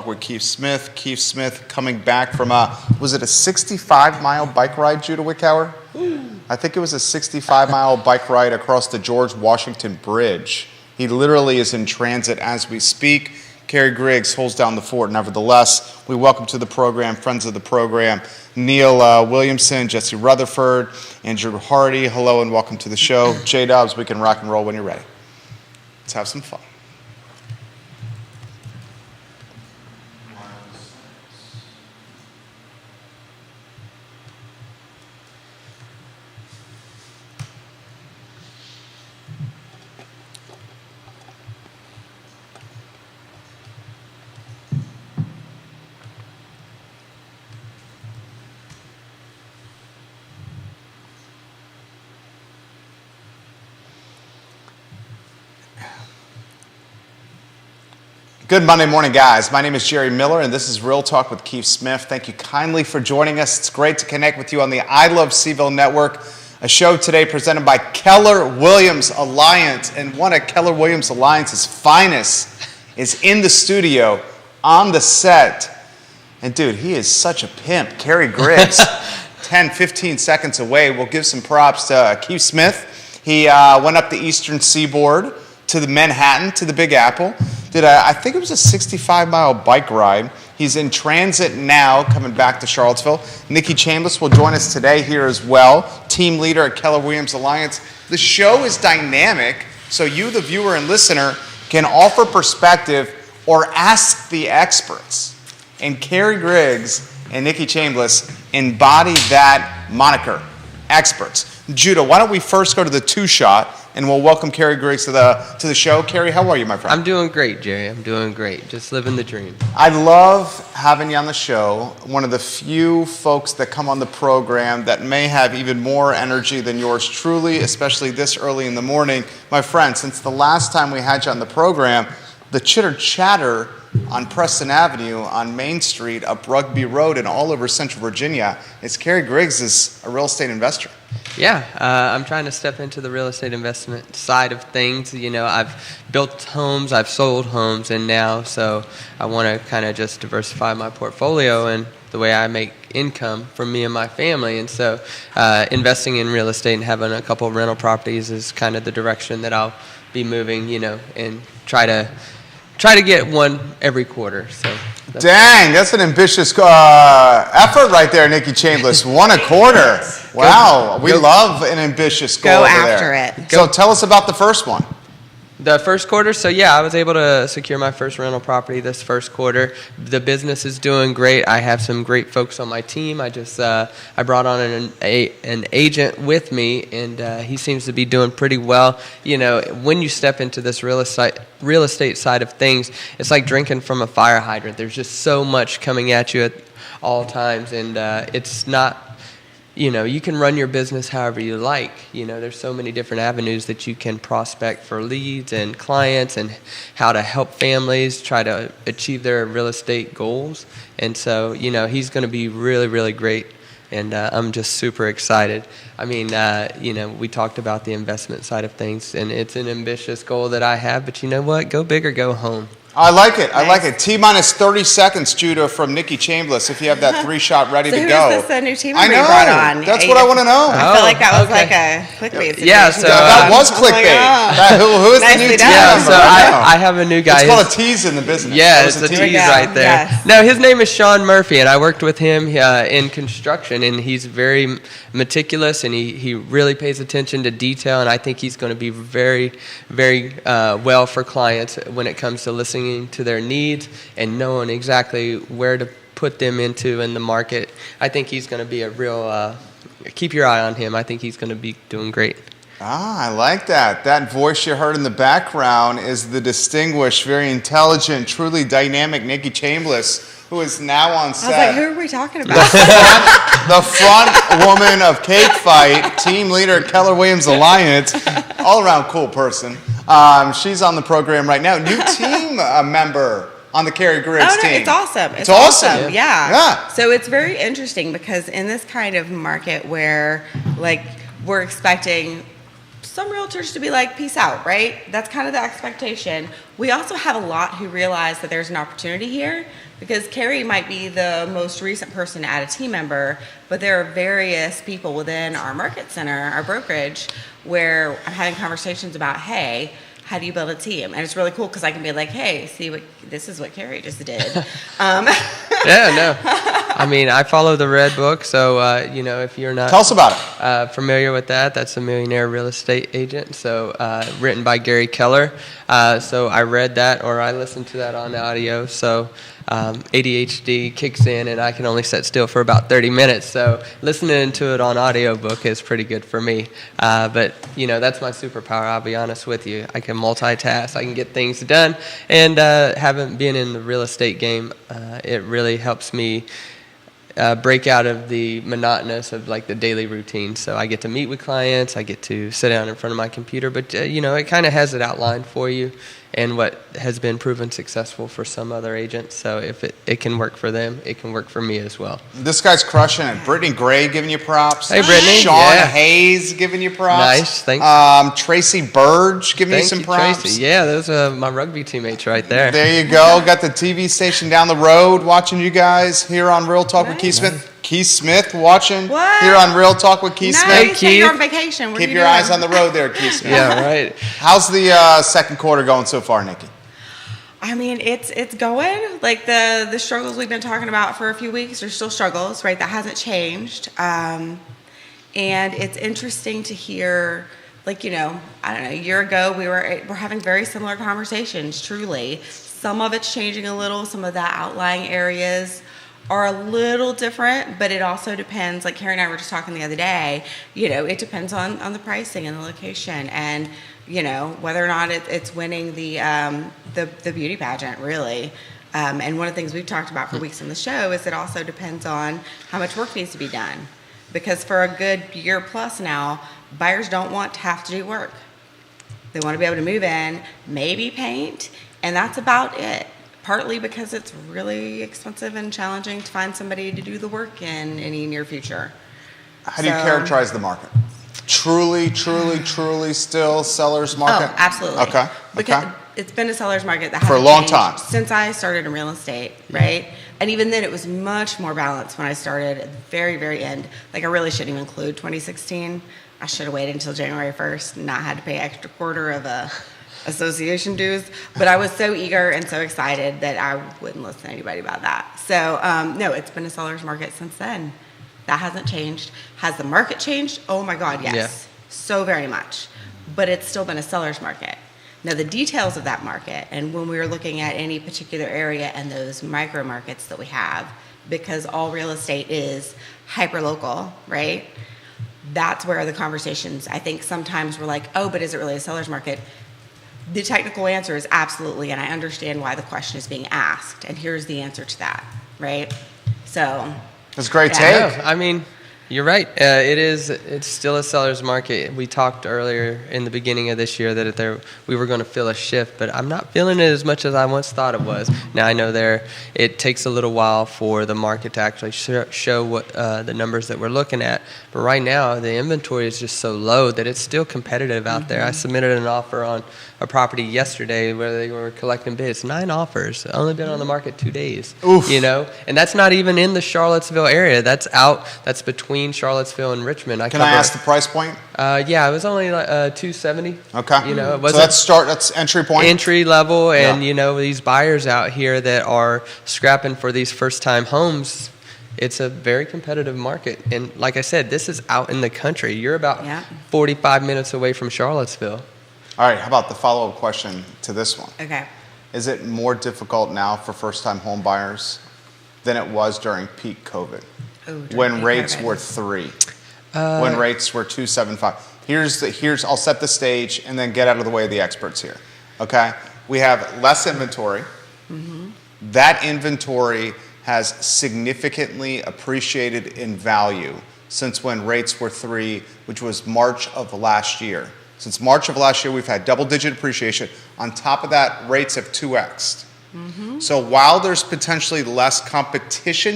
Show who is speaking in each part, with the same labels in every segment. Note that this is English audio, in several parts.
Speaker 1: with Keith Smith. Keith Smith coming back from was it a 65-mile bike ride, Judah Wickhauer? I think it was a 65-mile bike ride across the George Washington Bridge. He literally is in transit as we speak. Kerry Griggs holds down the fort. Nevertheless, we welcome to the program, friends of the program, Neil Williamson, Jesse Rutherford, Andrew Hardy. Hello and welcome to the show. J-Dubs, we can rock and roll when you're ready. Let's have some fun. Good Monday morning, guys. My name is Jerry Miller, and this is Real Talk with Keith Smith. Thank you kindly for joining us. It's great to connect with you on the I Love Seville Network, a show today presented by Keller Williams Alliance. And one of Keller Williams Alliance's finest is in the studio, on the set. And dude, he is such a pimp. Kerry Griggs, 10, 15 seconds away. We'll give some props to Keith Smith. He went up the Eastern Seaboard to the Manhattan, to the Big Apple. I think it was a 65-mile bike ride. He's in transit now, coming back to Charlottesville. Nikki Chambliss will join us today here as well, team leader at Keller Williams Alliance. The show is dynamic, so you, the viewer and listener, can offer perspective or ask the experts. And Kerry Griggs and Nikki Chambliss embody that moniker, experts. Judah, why don't we first go to the two-shot, and we'll welcome Kerry Griggs to the show. Kerry, how are you, my friend?
Speaker 2: I'm doing great, Jerry. I'm doing great. Just living the dream.
Speaker 1: I love having you on the show. One of the few folks that come on the program that may have even more energy than yours truly, especially this early in the morning. My friend, since the last time we had you on the program, the chitter-chatter on Preston Avenue, on Main Street, up Rugby Road, and all over Central Virginia is Kerry Griggs is a real estate investor.
Speaker 2: Yeah, I'm trying to step into the real estate investment side of things. You know, I've built homes, I've sold homes, and now so I want to kind of just diversify my portfolio and the way I make income from me and my family. And so investing in real estate and having a couple of rental properties is kind of the direction that I'll be moving, you know, and try to get one every quarter. So.
Speaker 1: Dang, that's an ambitious effort right there, Nikki Chambliss. One a quarter. Wow, we love an ambitious goal.
Speaker 3: Go after it.
Speaker 1: So tell us about the first one.
Speaker 2: The first quarter, so yeah, I was able to secure my first rental property this first quarter. The business is doing great. I have some great folks on my team. I brought on an agent with me, and he seems to be doing pretty well. You know, when you step into this real estate side of things, it's like drinking from a fire hydrant. There's just so much coming at you at all times, and it's not. You know, you can run your business however you like. You know, there's so many different avenues that you can prospect for leads and clients and how to help families try to achieve their real estate goals. And so, you know, he's going to be really, really great. And I'm just super excited. I mean, you know, we talked about the investment side of things, and it's an ambitious goal that I have. But you know what? Go big or go home.
Speaker 1: I like it. I like it. T-minus 30 seconds, Judah, from Nikki Chambliss, if you have that three-shot ready to go.
Speaker 3: Who's this new team member you brought on?
Speaker 1: That's what I want to know.
Speaker 3: I feel like that was like a clickbait situation.
Speaker 2: Yeah, so
Speaker 1: that was clickbait.
Speaker 3: Who
Speaker 1: is the new team member?
Speaker 2: So I have a new guy.
Speaker 1: It's called a tease in the business.
Speaker 2: Yeah, it's a tease right there.
Speaker 3: Yes.
Speaker 2: No, his name is Sean Murphy, and I worked with him in construction, and he's very meticulous, and he really pays attention to detail, and I think he's going to be very, very well for clients when it comes to listening to their needs and knowing exactly where to put them into in the market. I think he's going to be a real, keep your eye on him. I think he's going to be doing great.
Speaker 1: I like that. That voice you heard in the background is the distinguished, very intelligent, truly dynamic Nikki Chambliss, who is now on set.
Speaker 3: I was like, who are we talking about?
Speaker 1: The front woman of Cake Fight, team leader at Keller Williams Alliance, all-around cool person. She's on the program right now. New team member on the Kerry Griggs team.
Speaker 3: It's awesome.
Speaker 1: It's awesome.
Speaker 3: Yeah. So it's very interesting because in this kind of market where, like, we're expecting some realtors to be like, peace out, right? That's kind of the expectation. We also have a lot who realize that there's an opportunity here, because Carrie might be the most recent person to add a team member, but there are various people within our market center, our brokerage, where I'm having conversations about, hey, how do you build a team? And it's really cool because I can be like, hey, this is what Carrie just did.
Speaker 2: Yeah, no. I mean, I follow the Red Book, so, if you're not...
Speaker 1: Tell us about it.
Speaker 2: Familiar with that, that's a Millionaire Real Estate Agent, so written by Gary Keller. So I read that, or I listened to that on audio, so ADHD kicks in, and I can only sit still for about 30 minutes, so listening to it on audiobook is pretty good for me. But, that's my superpower, I'll be honest with you. I can multitask, I can get things done, and having been in the real estate game, it really helps me break out of the monotonous of like the daily routine. So I get to meet with clients, I get to sit down in front of my computer, but it kind of has it outlined for you, and what has been proven successful for some other agents. So if it can work for them, it can work for me as well.
Speaker 1: This guy's crushing it. Brittany Gray giving you props.
Speaker 2: Hey, Brittany.
Speaker 1: Sean Hayes giving you props.
Speaker 2: Nice, thanks.
Speaker 1: Tracy Burge giving you some props.
Speaker 2: Tracy. Yeah, those are my rugby teammates right there.
Speaker 1: There you go. Got the TV station down the road watching you guys here on Real Talk with Keith Smith. Keith Smith watching here on Real Talk with Keith Smith.
Speaker 3: Hey, Keith. You're on vacation.
Speaker 1: Keep your eyes on the road there, Keith Smith.
Speaker 2: Yeah, right.
Speaker 1: How's the second quarter going so far, Nikki?
Speaker 3: I mean, it's going. Like the struggles we've been talking about for a few weeks are still struggles, right? That hasn't changed. And it's interesting to hear, I don't know, a year ago we're having very similar conversations, truly. Some of it's changing a little, some of the outlying areas are a little different, but it also depends, like Carrie and I were just talking the other day, it depends on the pricing and the location, and whether or not it's winning the beauty pageant, really. And one of the things we've talked about for weeks on the show is it also depends on how much work needs to be done. Because for a good year plus now, buyers don't want to have to do work. They want to be able to move in, maybe paint, and that's about it. Partly because it's really expensive and challenging to find somebody to do the work in any near future.
Speaker 1: How do you characterize the market? Truly still seller's market?
Speaker 3: Oh, absolutely.
Speaker 1: Okay.
Speaker 3: Because it's been a seller's market that
Speaker 1: for a
Speaker 3: hasn't
Speaker 1: long
Speaker 3: changed
Speaker 1: time
Speaker 3: since I started in real estate, right? And even then, it was much more balanced when I started at the very, very end. Like, I really shouldn't even include 2016. I should have waited until January 1st and not had to pay extra quarter of association dues. But I was so eager and so excited that I wouldn't listen to anybody about that. So, no, it's been a seller's market since then. That hasn't changed. Has the market changed? Oh my God, yes.
Speaker 2: Yeah.
Speaker 3: So very much. But it's still been a seller's market. Now, the details of that market, and when we were looking at any particular area and those micro markets that we have, because all real estate is hyper-local, right? That's where the conversations, I think sometimes we're like, oh, but is it really a seller's market? The technical answer is absolutely, and I understand why the question is being asked, and here's the answer to that, right? So...
Speaker 1: That's a great take.
Speaker 2: Yeah, I mean, you're right. It's still a seller's market. We talked earlier in the beginning of this year that we were going to feel a shift, but I'm not feeling it as much as I once thought it was. Now, I know it takes a little while for the market to actually show what the numbers that we're looking at, but right now the inventory is just so low that it's still competitive out there. I submitted an offer on a property yesterday where they were collecting bids. 9 offers. Only been on the market 2 days.
Speaker 1: Oof.
Speaker 2: And that's not even in the Charlottesville area. That's between Charlottesville and Richmond.
Speaker 1: Can I ask the price point?
Speaker 2: Yeah, it was only like $270.
Speaker 1: Okay.
Speaker 2: It wasn't
Speaker 1: that's entry point.
Speaker 2: entry level, and these buyers out here that are scrapping for these first time homes. It's a very competitive market, and like I said, this is out in the country. You're about 45 minutes away from Charlottesville.
Speaker 1: All right, how about the follow-up question to this one?
Speaker 3: Okay.
Speaker 1: Is it more difficult now for first-time home buyers than it was during peak COVID? When rates were 3, when rates were 2.75. I'll set the stage and then get out of the way of the experts here. Okay, we have less inventory. That inventory has significantly appreciated in value since when rates were 3, which was March of last year. Since March of last year, we've had double-digit appreciation. On top of that, rates have 2x'd. So while there's potentially less competition,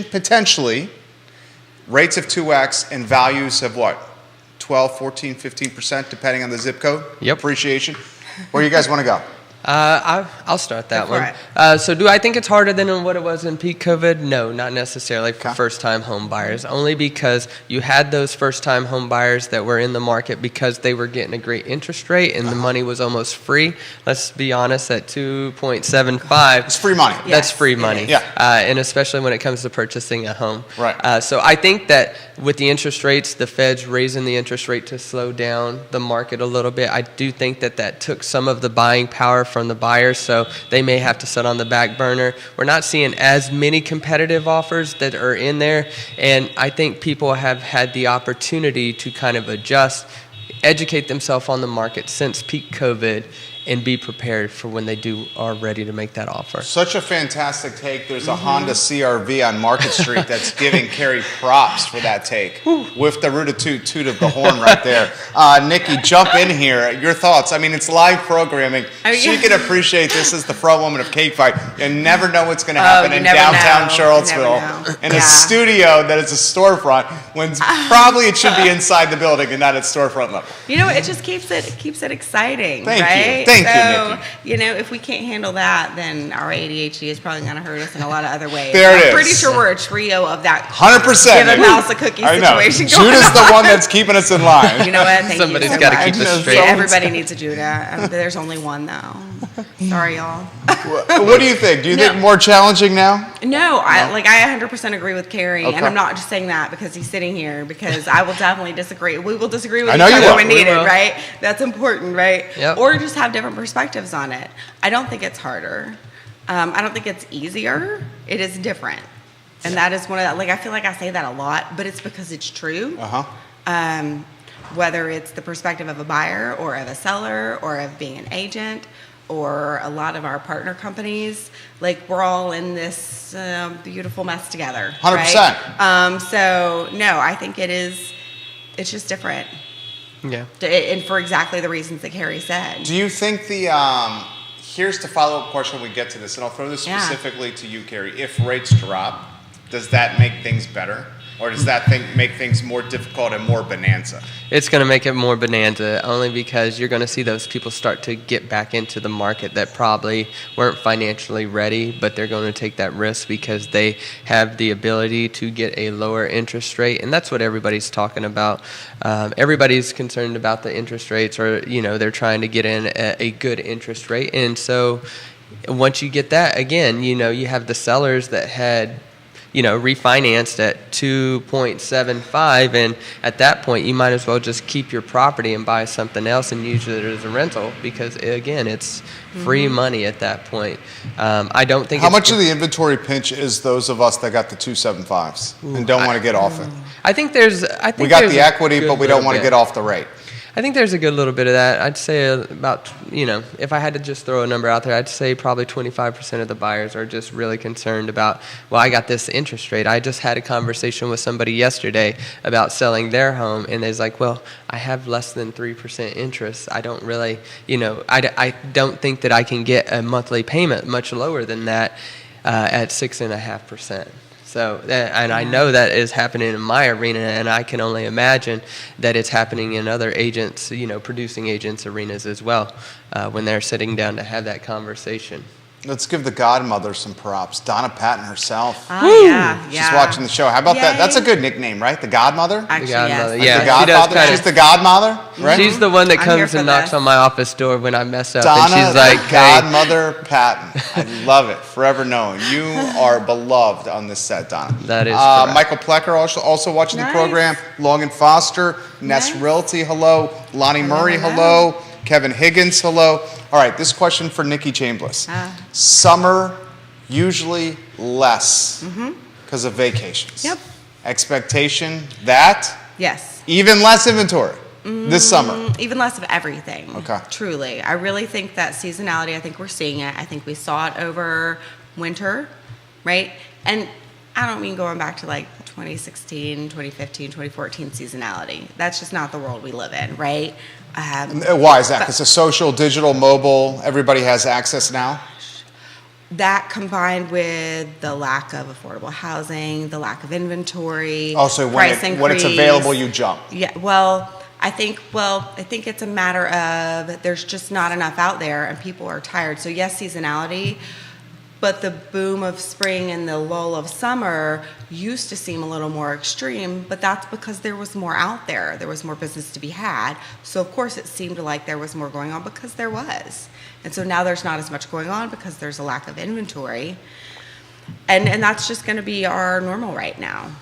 Speaker 1: rates have 2x and values have what? 12, 14, 15%, depending on the zip code.
Speaker 2: Yep.
Speaker 1: Appreciation. Where you guys want to go?
Speaker 2: I'll start that
Speaker 3: Go for
Speaker 2: one. So do I think it's harder than what it was in peak COVID? No, not necessarily for
Speaker 1: Okay.
Speaker 2: first-time home buyers, only because you had those first-time home buyers that were in the market because they were getting a great interest rate and the money was almost free. Let's be honest, at 2.75,
Speaker 1: It's free money.
Speaker 3: Yeah.
Speaker 2: that's
Speaker 3: Yes,
Speaker 2: free
Speaker 3: it
Speaker 2: money.
Speaker 3: is.
Speaker 1: Yeah.
Speaker 2: And especially when it comes to purchasing a home.
Speaker 1: Right.
Speaker 2: So I think that with the interest rates, the Fed's raising the interest rate to slow down the market a little bit. I do think that that took some of the buying power from the buyers, so they may have to sit on the back burner. We're not seeing as many competitive offers that are in there, and I think people have had the opportunity to kind of adjust, educate themselves on the market since peak COVID, and be prepared for when they are ready to make that offer.
Speaker 1: Such a fantastic take. There's a Honda CRV on Market Street that's giving Carrie props for that take. With the root-a-toot of the horn right there. Nikki, jump in here. Your thoughts. I mean, it's live programming. She
Speaker 3: yeah.
Speaker 1: can appreciate this as the front woman of Cake Fight. You never know what's going to happen
Speaker 3: you
Speaker 1: in
Speaker 3: never
Speaker 1: downtown
Speaker 3: know.
Speaker 1: Charlottesville
Speaker 3: You never know.
Speaker 1: in a
Speaker 3: Yeah.
Speaker 1: studio that is a storefront when probably it should be inside the building and not at storefront level.
Speaker 3: You know, it just keeps it exciting,
Speaker 1: Thank you.
Speaker 3: right?
Speaker 1: Thank you,
Speaker 3: so,
Speaker 1: Nikki.
Speaker 3: you know, if we can't handle that, then our ADHD is probably going to hurt us in a lot of other ways.
Speaker 1: There it
Speaker 3: I'm
Speaker 1: is.
Speaker 3: pretty sure we're a trio of that
Speaker 1: 100%.
Speaker 3: give a mouse a cookie
Speaker 1: I know.
Speaker 3: situation going
Speaker 1: Judah's
Speaker 3: on.
Speaker 1: the one that's keeping us in line.
Speaker 3: You know what? Thank
Speaker 2: Somebody's
Speaker 3: you so
Speaker 2: gotta
Speaker 3: much.
Speaker 2: keep us
Speaker 1: I know,
Speaker 2: straight.
Speaker 1: so-
Speaker 3: Everybody needs a Judah. There's only one though. Sorry, y'all.
Speaker 1: What do you think? Do you think more challenging now?
Speaker 3: No, I 100% agree with Carrie,
Speaker 1: Okay.
Speaker 3: and I'm not just saying that because he's sitting here. Because I will definitely disagree. We will disagree with
Speaker 1: I
Speaker 3: each
Speaker 1: know you
Speaker 3: other
Speaker 1: will.
Speaker 3: when
Speaker 2: We
Speaker 3: needed,
Speaker 2: will.
Speaker 3: right? That's important, right?
Speaker 2: Yep.
Speaker 3: Or just have different perspectives on it. I don't think it's harder. I don't think it's easier. It is different, and that is one of that. Like I feel like I say that a lot, but it's because it's true. Whether it's the perspective of a buyer or of a seller or of being an agent or a lot of our partner companies, like we're all in this beautiful mess together.
Speaker 1: 100%.
Speaker 3: Right? So no, I think it's just different.
Speaker 2: Yeah.
Speaker 3: And for exactly the reasons that Carrie said.
Speaker 1: Do you think here's the follow-up question when we get to this, and I'll throw this
Speaker 3: Yeah.
Speaker 1: specifically to you, Carrie. If rates drop, does that make things better? Or does that make things more difficult and more bonanza?
Speaker 2: It's going to make it more bonanza only because you're going to see those people start to get back into the market that probably weren't financially ready, but they're going to take that risk because they have the ability to get a lower interest rate. And that's what everybody's talking about. Everybody's concerned about the interest rates, or, they're trying to get in a good interest rate. And so once you get that, again, you have the sellers that had refinanced at 2.75, and at that point you might as well just keep your property and buy something else and use it as a rental because again it's free money at that point. I don't think
Speaker 1: How much of the inventory pinch is those of us that got the 275s and don't want to get off it?
Speaker 2: I think
Speaker 1: We got the equity, but we don't want to get off the rate.
Speaker 2: I think there's a good little bit of that. I'd say about, if I had to just throw a number out there, I'd say probably 25% of the buyers are just really concerned about, well, I got this interest rate. I just had a conversation with somebody yesterday about selling their home, and they're like, well, I have less than 3% interest. I don't really, I don't think that I can get a monthly payment much lower than that at 6.5%. So, and I know that is happening in my arena, and I can only imagine that it's happening in other agents, producing agents' arenas as well, when they're sitting down to have that conversation.
Speaker 1: Let's give the godmother some props. Donna Patton herself.
Speaker 3: Oh, yeah.
Speaker 1: She's watching the show. How about that? That's a good nickname, right? The godmother?
Speaker 3: Actually,
Speaker 2: The godmother,
Speaker 3: yes.
Speaker 2: yeah.
Speaker 1: The
Speaker 2: she does
Speaker 1: godfather?
Speaker 2: kinda-
Speaker 1: She's the godmother, right?
Speaker 2: She's the one that
Speaker 3: I'm here
Speaker 2: comes
Speaker 3: for
Speaker 2: and knocks
Speaker 3: this.
Speaker 2: on my office door when I mess up,
Speaker 1: Donna,
Speaker 2: and she's like,
Speaker 1: the
Speaker 2: hey,
Speaker 1: godmother Patton. I love it. Forever known. You are beloved on this set, Donna.
Speaker 2: That is correct.
Speaker 1: Michael Plecker also watching the
Speaker 3: Nice.
Speaker 1: program. Logan Foster, Ness
Speaker 3: Nice.
Speaker 1: Realty, hello. Lonnie Murray, hello. Kevin Higgins, hello. All right, this question for Nikki Chambliss. Summer, usually less because of vacations.
Speaker 3: Yep.
Speaker 1: Expectation that
Speaker 3: Yes.
Speaker 1: even less inventory this summer.
Speaker 3: Even less of everything.
Speaker 1: Okay.
Speaker 3: Truly. I really think that seasonality, I think we're seeing it. I think we saw it over winter, right? And I don't mean going back to like 2016, 2015, 2014 seasonality. That's just not the world we live in, right?
Speaker 1: Why is that? Because it's social, digital, mobile, everybody has access now?
Speaker 3: That combined with the lack of affordable housing, the lack of inventory,
Speaker 1: Also,
Speaker 3: price
Speaker 1: when it's
Speaker 3: increase.
Speaker 1: available, you jump.
Speaker 3: Yeah, well, I think it's a matter of there's just not enough out there and people are tired. So yes, seasonality, but the boom of spring and the lull of summer used to seem a little more extreme, but that's because there was more out there. There was more business to be had. So of course it seemed like there was more going on because there was. And so now there's not as much going on because there's a lack of inventory. And that's just going to be our normal right now.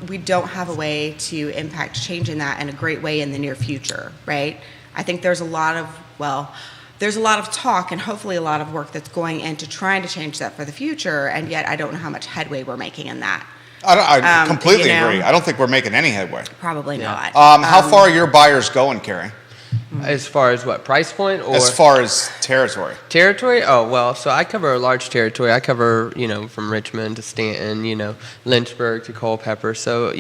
Speaker 3: We don't have a way to impact changing that in a great way in the near future, right? I think there's a lot of talk and hopefully a lot of work that's going into trying to change that for the future, and yet I don't know how much headway we're making in that.
Speaker 1: I completely agree. I don't think we're making any headway.
Speaker 3: Probably not.
Speaker 1: How far are your buyers going, Carrie?
Speaker 2: As far as what, price point? Or
Speaker 1: As far as territory.
Speaker 2: territory? Oh, well, so I cover a large territory. I cover, from Richmond to Stanton, Lynchburg to Culpeper. So,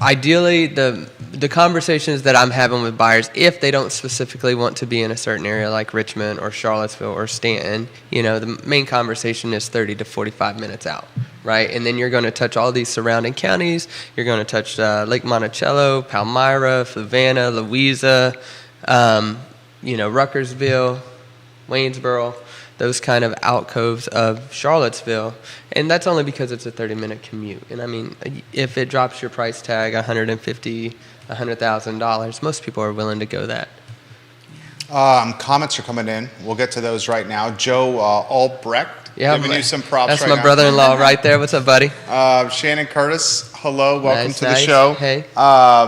Speaker 2: ideally, the conversations that I'm having with buyers, if they don't specifically want to be in a certain area like Richmond or Charlottesville or Stanton, the main conversation is 30 to 45 minutes out, right? And then you're going to touch all these surrounding counties. You're going to touch Lake Monticello, Palmyra, Fluvanna, Louisa, Ruckersville, Waynesboro, those kind of alcoves of Charlottesville. And that's only because it's a 30-minute commute. And I mean, if it drops your price tag $150,000, $100,000, most people are willing to go that.
Speaker 1: Comments are coming in. We'll get to those right now. Joe Albrecht giving you some props
Speaker 2: That's
Speaker 1: right
Speaker 2: my
Speaker 1: now.
Speaker 2: brother-in-law right there. What's up, buddy?
Speaker 1: Shannon Curtis, hello. Welcome
Speaker 2: Nice,
Speaker 1: to the
Speaker 2: nice.
Speaker 1: show.
Speaker 2: Hey.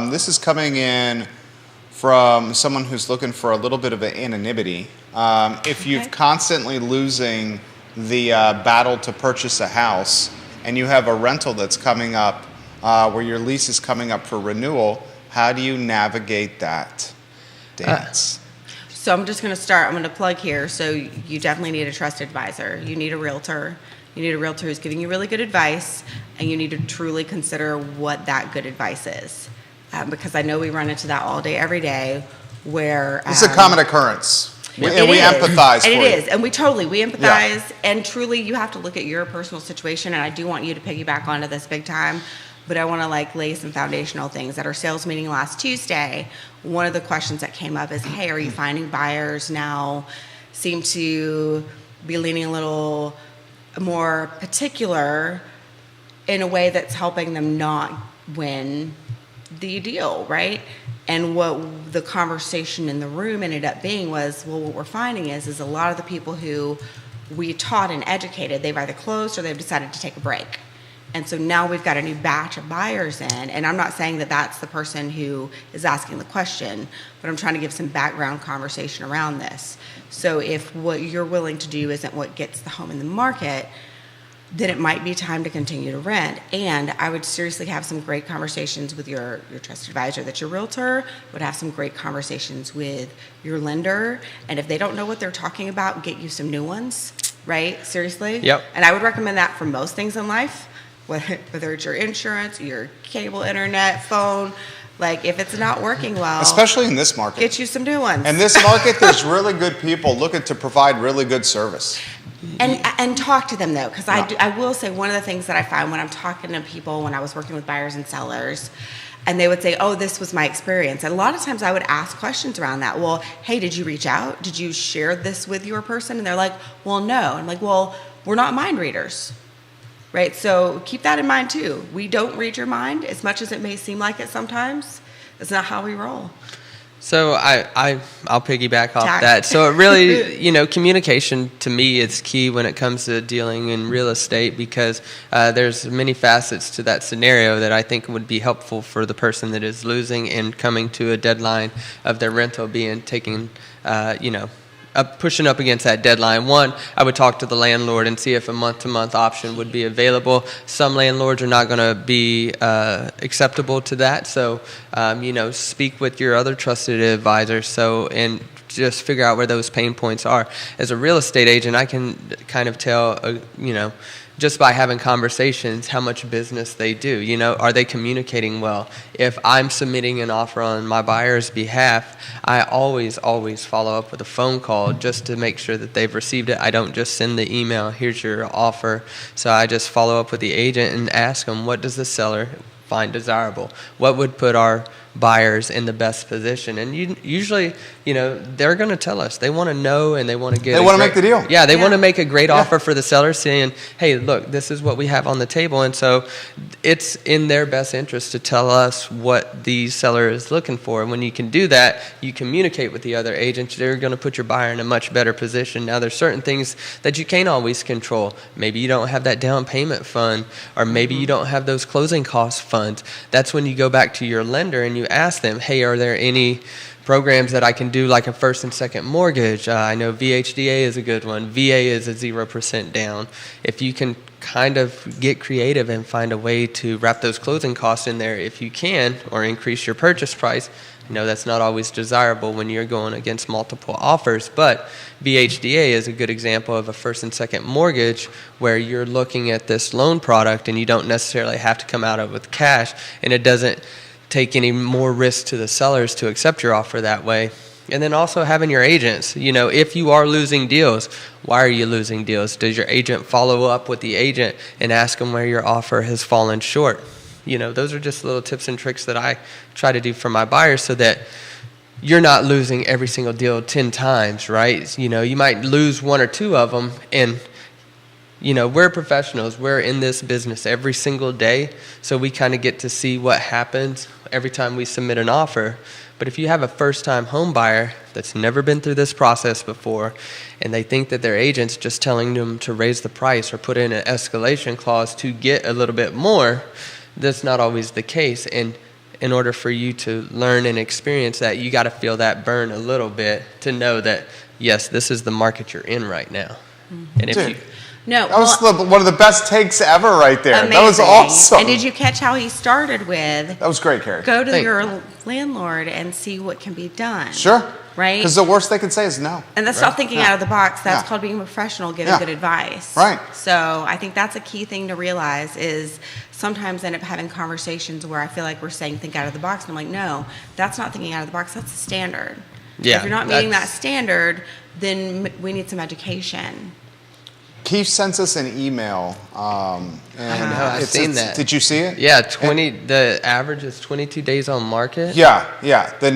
Speaker 1: This is coming in from someone who's looking for a little bit of an anonymity. If you're
Speaker 3: Okay.
Speaker 1: constantly losing the battle to purchase a house and you have a rental that's coming up where your lease is coming up for renewal, how do you navigate that dance?
Speaker 3: So I'm just going to start. I'm going to plug here. So you definitely need a trusted advisor. You need a realtor. You need a realtor who's giving you really good advice, and you need to truly consider what that good advice is. Because I know we run into that all day, every day, where
Speaker 1: It's a common occurrence. And we
Speaker 3: is.
Speaker 1: empathize
Speaker 3: And
Speaker 1: for
Speaker 3: it
Speaker 1: you.
Speaker 3: is. And we empathize. And truly, you have to look at your personal situation. And I do want you to piggyback onto this big time. But I want to lay some foundational things. At our sales meeting last Tuesday, one of the questions that came up is, hey, are you finding buyers now seem to be leaning a little more particular in a way that's helping them not win the deal, right? And what the conversation in the room ended up being was, well, what we're finding is a lot of the people who we taught and educated, they've either closed or they've decided to take a break. And so now we've got a new batch of buyers in, and I'm not saying that that's the person who is asking the question, but I'm trying to give some background conversation around this. So if what you're willing to do isn't what gets the home in the market, then it might be time to continue to rent. And I would seriously have some great conversations with your trusted advisor that's your realtor, would have some great conversations with your lender. And if they don't know what they're talking about, get you some new ones, right? Seriously?
Speaker 2: Yep.
Speaker 3: And I would recommend that for most things in life, whether it's your insurance, your cable, internet, phone. If it's not working well,
Speaker 1: Especially in this market.
Speaker 3: get you some new ones.
Speaker 1: In this market, there's really good people looking to provide really good service.
Speaker 3: And talk to them though, because
Speaker 1: Yeah.
Speaker 3: I will say one of the things that I found when I'm talking to people when I was working with buyers and sellers, and they would say, oh, this was my experience. And a lot of times I would ask questions around that. Well, hey, did you reach out? Did you share this with your person? And they're like, well, no. I'm like, well, we're not mind readers, right? So keep that in mind too. We don't read your mind as much as it may seem like it sometimes. That's not how we roll.
Speaker 2: So I'll piggyback off
Speaker 3: Tack.
Speaker 2: that. So it really, communication to me is key when it comes to dealing in real estate because there's many facets to that scenario that I think would be helpful for the person that is losing and coming to a deadline of their rental being taken, pushing up against that deadline. One, I would talk to the landlord and see if a month-to-month option would be available. Some landlords are not going to be acceptable to that. So, speak with your other trusted advisor. And just figure out where those pain points are. As a real estate agent, I can kind of tell, just by having conversations, how much business they do. Are they communicating well? If I'm submitting an offer on my buyer's behalf, I always follow up with a phone call just to make sure that they've received it. I don't just send the email, here's your offer. So I just follow up with the agent and ask them, what does the seller find desirable? What would put our buyers in the best position? And usually, they're going to tell us. They want to know, and they want to get.
Speaker 1: They want to make the deal.
Speaker 2: Yeah, they want to
Speaker 3: Yeah.
Speaker 2: make a great offer for the seller, saying, "Hey, look, this is what we have on the table." And so, it's in their best interest to tell us what the seller is looking for. And when you can do that, you communicate with the other agents. They're going to put your buyer in a much better position. Now, there's certain things that you can't always control. Maybe you don't have that down payment fund, or maybe you don't have those closing cost funds. That's when you go back to your lender and you ask them, "Hey, are there any programs that I can do, like a first and second mortgage?" I know VHDA is a good one. VA is a 0% down. If you can kind of get creative and find a way to wrap those closing costs in there if you can, or increase your purchase price. I know that's not always desirable when you're going against multiple offers, but VHDA is a good example of a first and second mortgage where you're looking at this loan product and you don't necessarily have to come out of it with cash, and it doesn't take any more risk to the sellers to accept your offer that way. And then also having your agents, if you are losing deals, why are you losing deals? Does your agent follow up with the agent and ask them where your offer has fallen short? Those are just little tips and tricks that I try to do for my buyers so that you're not losing every single deal 10 times, right? You might lose one or two of them, and we're professionals. We're in this business every single day, so we kind of get to see what happens every time we submit an offer. But if you have a first-time home buyer that's never been through this process before, and they think that their agent's just telling them to raise the price or put in an escalation clause to get a little bit more, that's not always the case. And in order for you to learn and experience that, you got to feel that burn a little bit to know that, yes, this is the market you're in right now. And if
Speaker 1: Dude.
Speaker 2: you...
Speaker 3: No,
Speaker 1: That was one of the best takes ever right there.
Speaker 3: amazing.
Speaker 1: That was awesome.
Speaker 3: And did you catch how he started with,
Speaker 1: That was great, Carrie.
Speaker 3: go to
Speaker 2: Thank
Speaker 3: your landlord and see what can be done?
Speaker 1: Sure.
Speaker 3: Right?
Speaker 1: Because the worst they can say is no.
Speaker 3: And that's not thinking
Speaker 1: Yeah.
Speaker 3: out of the box. That's
Speaker 1: Yeah.
Speaker 3: called being a professional, giving
Speaker 1: Yeah.
Speaker 3: good advice.
Speaker 1: Right.
Speaker 3: So I think that's a key thing to realize is sometimes I end up having conversations where I feel like we're saying think out of the box. And I'm like, no, that's not thinking out of the box. That's the standard.
Speaker 2: Yeah,
Speaker 3: If you're not meeting that
Speaker 2: that's-
Speaker 3: standard, then we need some education.
Speaker 1: Keith sent us an email. And
Speaker 2: I know, I've seen that.
Speaker 1: Did you see it?
Speaker 2: Yeah, the average is 22 days on market.
Speaker 1: Yeah. The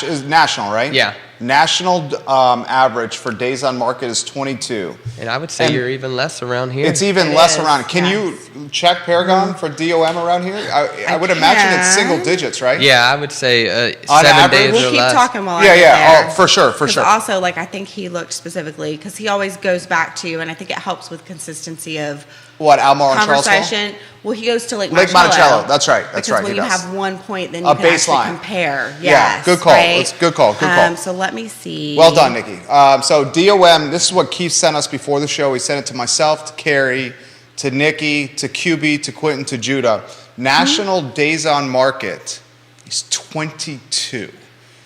Speaker 1: is national, right?
Speaker 2: Yeah.
Speaker 1: National average for days on market is 22.
Speaker 2: And I would say
Speaker 1: And
Speaker 2: you're even less around here.
Speaker 1: It's even
Speaker 3: It
Speaker 1: less
Speaker 3: is,
Speaker 1: around. Can you check Paragon for DOM around here? I would imagine it's
Speaker 3: can.
Speaker 1: single digits, right?
Speaker 2: Yeah, I would say
Speaker 1: On
Speaker 2: 7
Speaker 1: average?
Speaker 2: days
Speaker 3: We'll
Speaker 2: or
Speaker 3: keep
Speaker 2: less.
Speaker 3: talking while
Speaker 1: Yeah,
Speaker 3: I get
Speaker 1: yeah.
Speaker 3: there.
Speaker 1: Oh, for sure, for
Speaker 3: 'Cause
Speaker 1: sure.
Speaker 3: also, like, I think he looked specifically, because he always goes back to, and I think it helps with consistency of
Speaker 1: What, Almar and Charlottesville?
Speaker 3: conversation. Well, he goes to Lake
Speaker 1: Lake Monticello. That's right. That's
Speaker 3: because
Speaker 1: right,
Speaker 3: when
Speaker 1: he
Speaker 3: you
Speaker 1: does.
Speaker 3: have one point, then
Speaker 1: A
Speaker 3: you can actually
Speaker 1: baseline.
Speaker 3: compare.
Speaker 1: Yeah,
Speaker 3: Yes,
Speaker 1: good call.
Speaker 3: right?
Speaker 1: It's good call, good call.
Speaker 3: So let me see.
Speaker 1: Well done, Nikki. So DOM, this is what Keith sent us before the show. He sent it to myself, to Carrie, to Nikki, to QB, to Quentin, to Judah. National days on market is 22.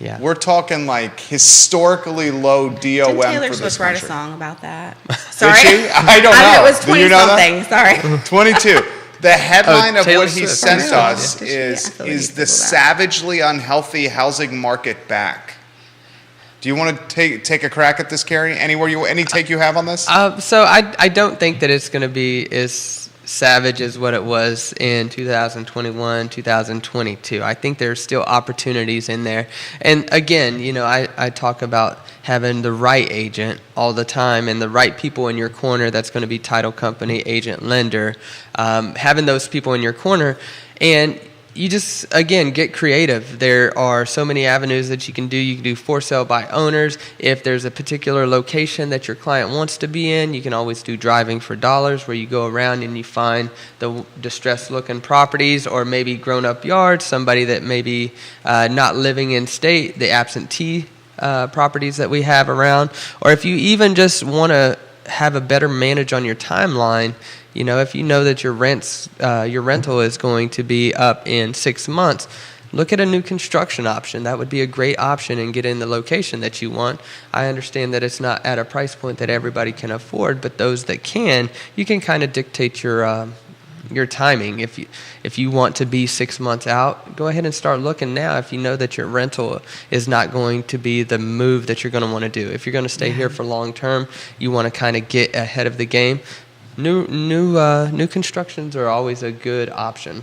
Speaker 2: Yeah.
Speaker 1: We're talking like historically low DOM
Speaker 3: Didn't Taylor
Speaker 1: for this
Speaker 3: Swift write a
Speaker 1: country.
Speaker 3: song about that? Sorry.
Speaker 1: she? I don't
Speaker 3: I
Speaker 1: know.
Speaker 3: it was
Speaker 1: Do
Speaker 3: 20
Speaker 1: you know that?
Speaker 3: something. Sorry.
Speaker 1: 22. The headline of
Speaker 2: Taylor
Speaker 1: what he
Speaker 2: Swift.
Speaker 1: sent
Speaker 3: Really?
Speaker 1: us
Speaker 3: Did she? I
Speaker 1: is
Speaker 3: feel like you
Speaker 1: the
Speaker 3: Googled that.
Speaker 1: savagely unhealthy housing market back. Do you want to take a crack at this, Carrie? Any take you have on this?
Speaker 2: So I don't think that it's going to be as savage as what it was in 2021, 2022. I think there's still opportunities in there. And again, I talk about having the right agent all the time and the right people in your corner. That's going to be title company, agent, lender. Having those people in your corner, and you just, again, get creative. There are so many avenues that you can do. You can do for sale by owners. If there's a particular location that your client wants to be in, you can always do driving for dollars, where you go around and you find the distressed looking properties, or maybe grown up yards, somebody that maybe not living in state, the absentee properties that we have around. Or if you even just want to have a better manage on your timeline, if you know that your rental is going to be up in 6 months, look at a new construction option. That would be a great option, and get in the location that you want. I understand that it's not at a price point that everybody can afford, but those that can, you can kind of dictate your timing. If you want to be 6 months out, go ahead and start looking now. If you know that your rental is not going to be the move that you're going to want to do, if you're going to stay here for long term, you want to kind of get ahead of the game. New constructions are always a good option.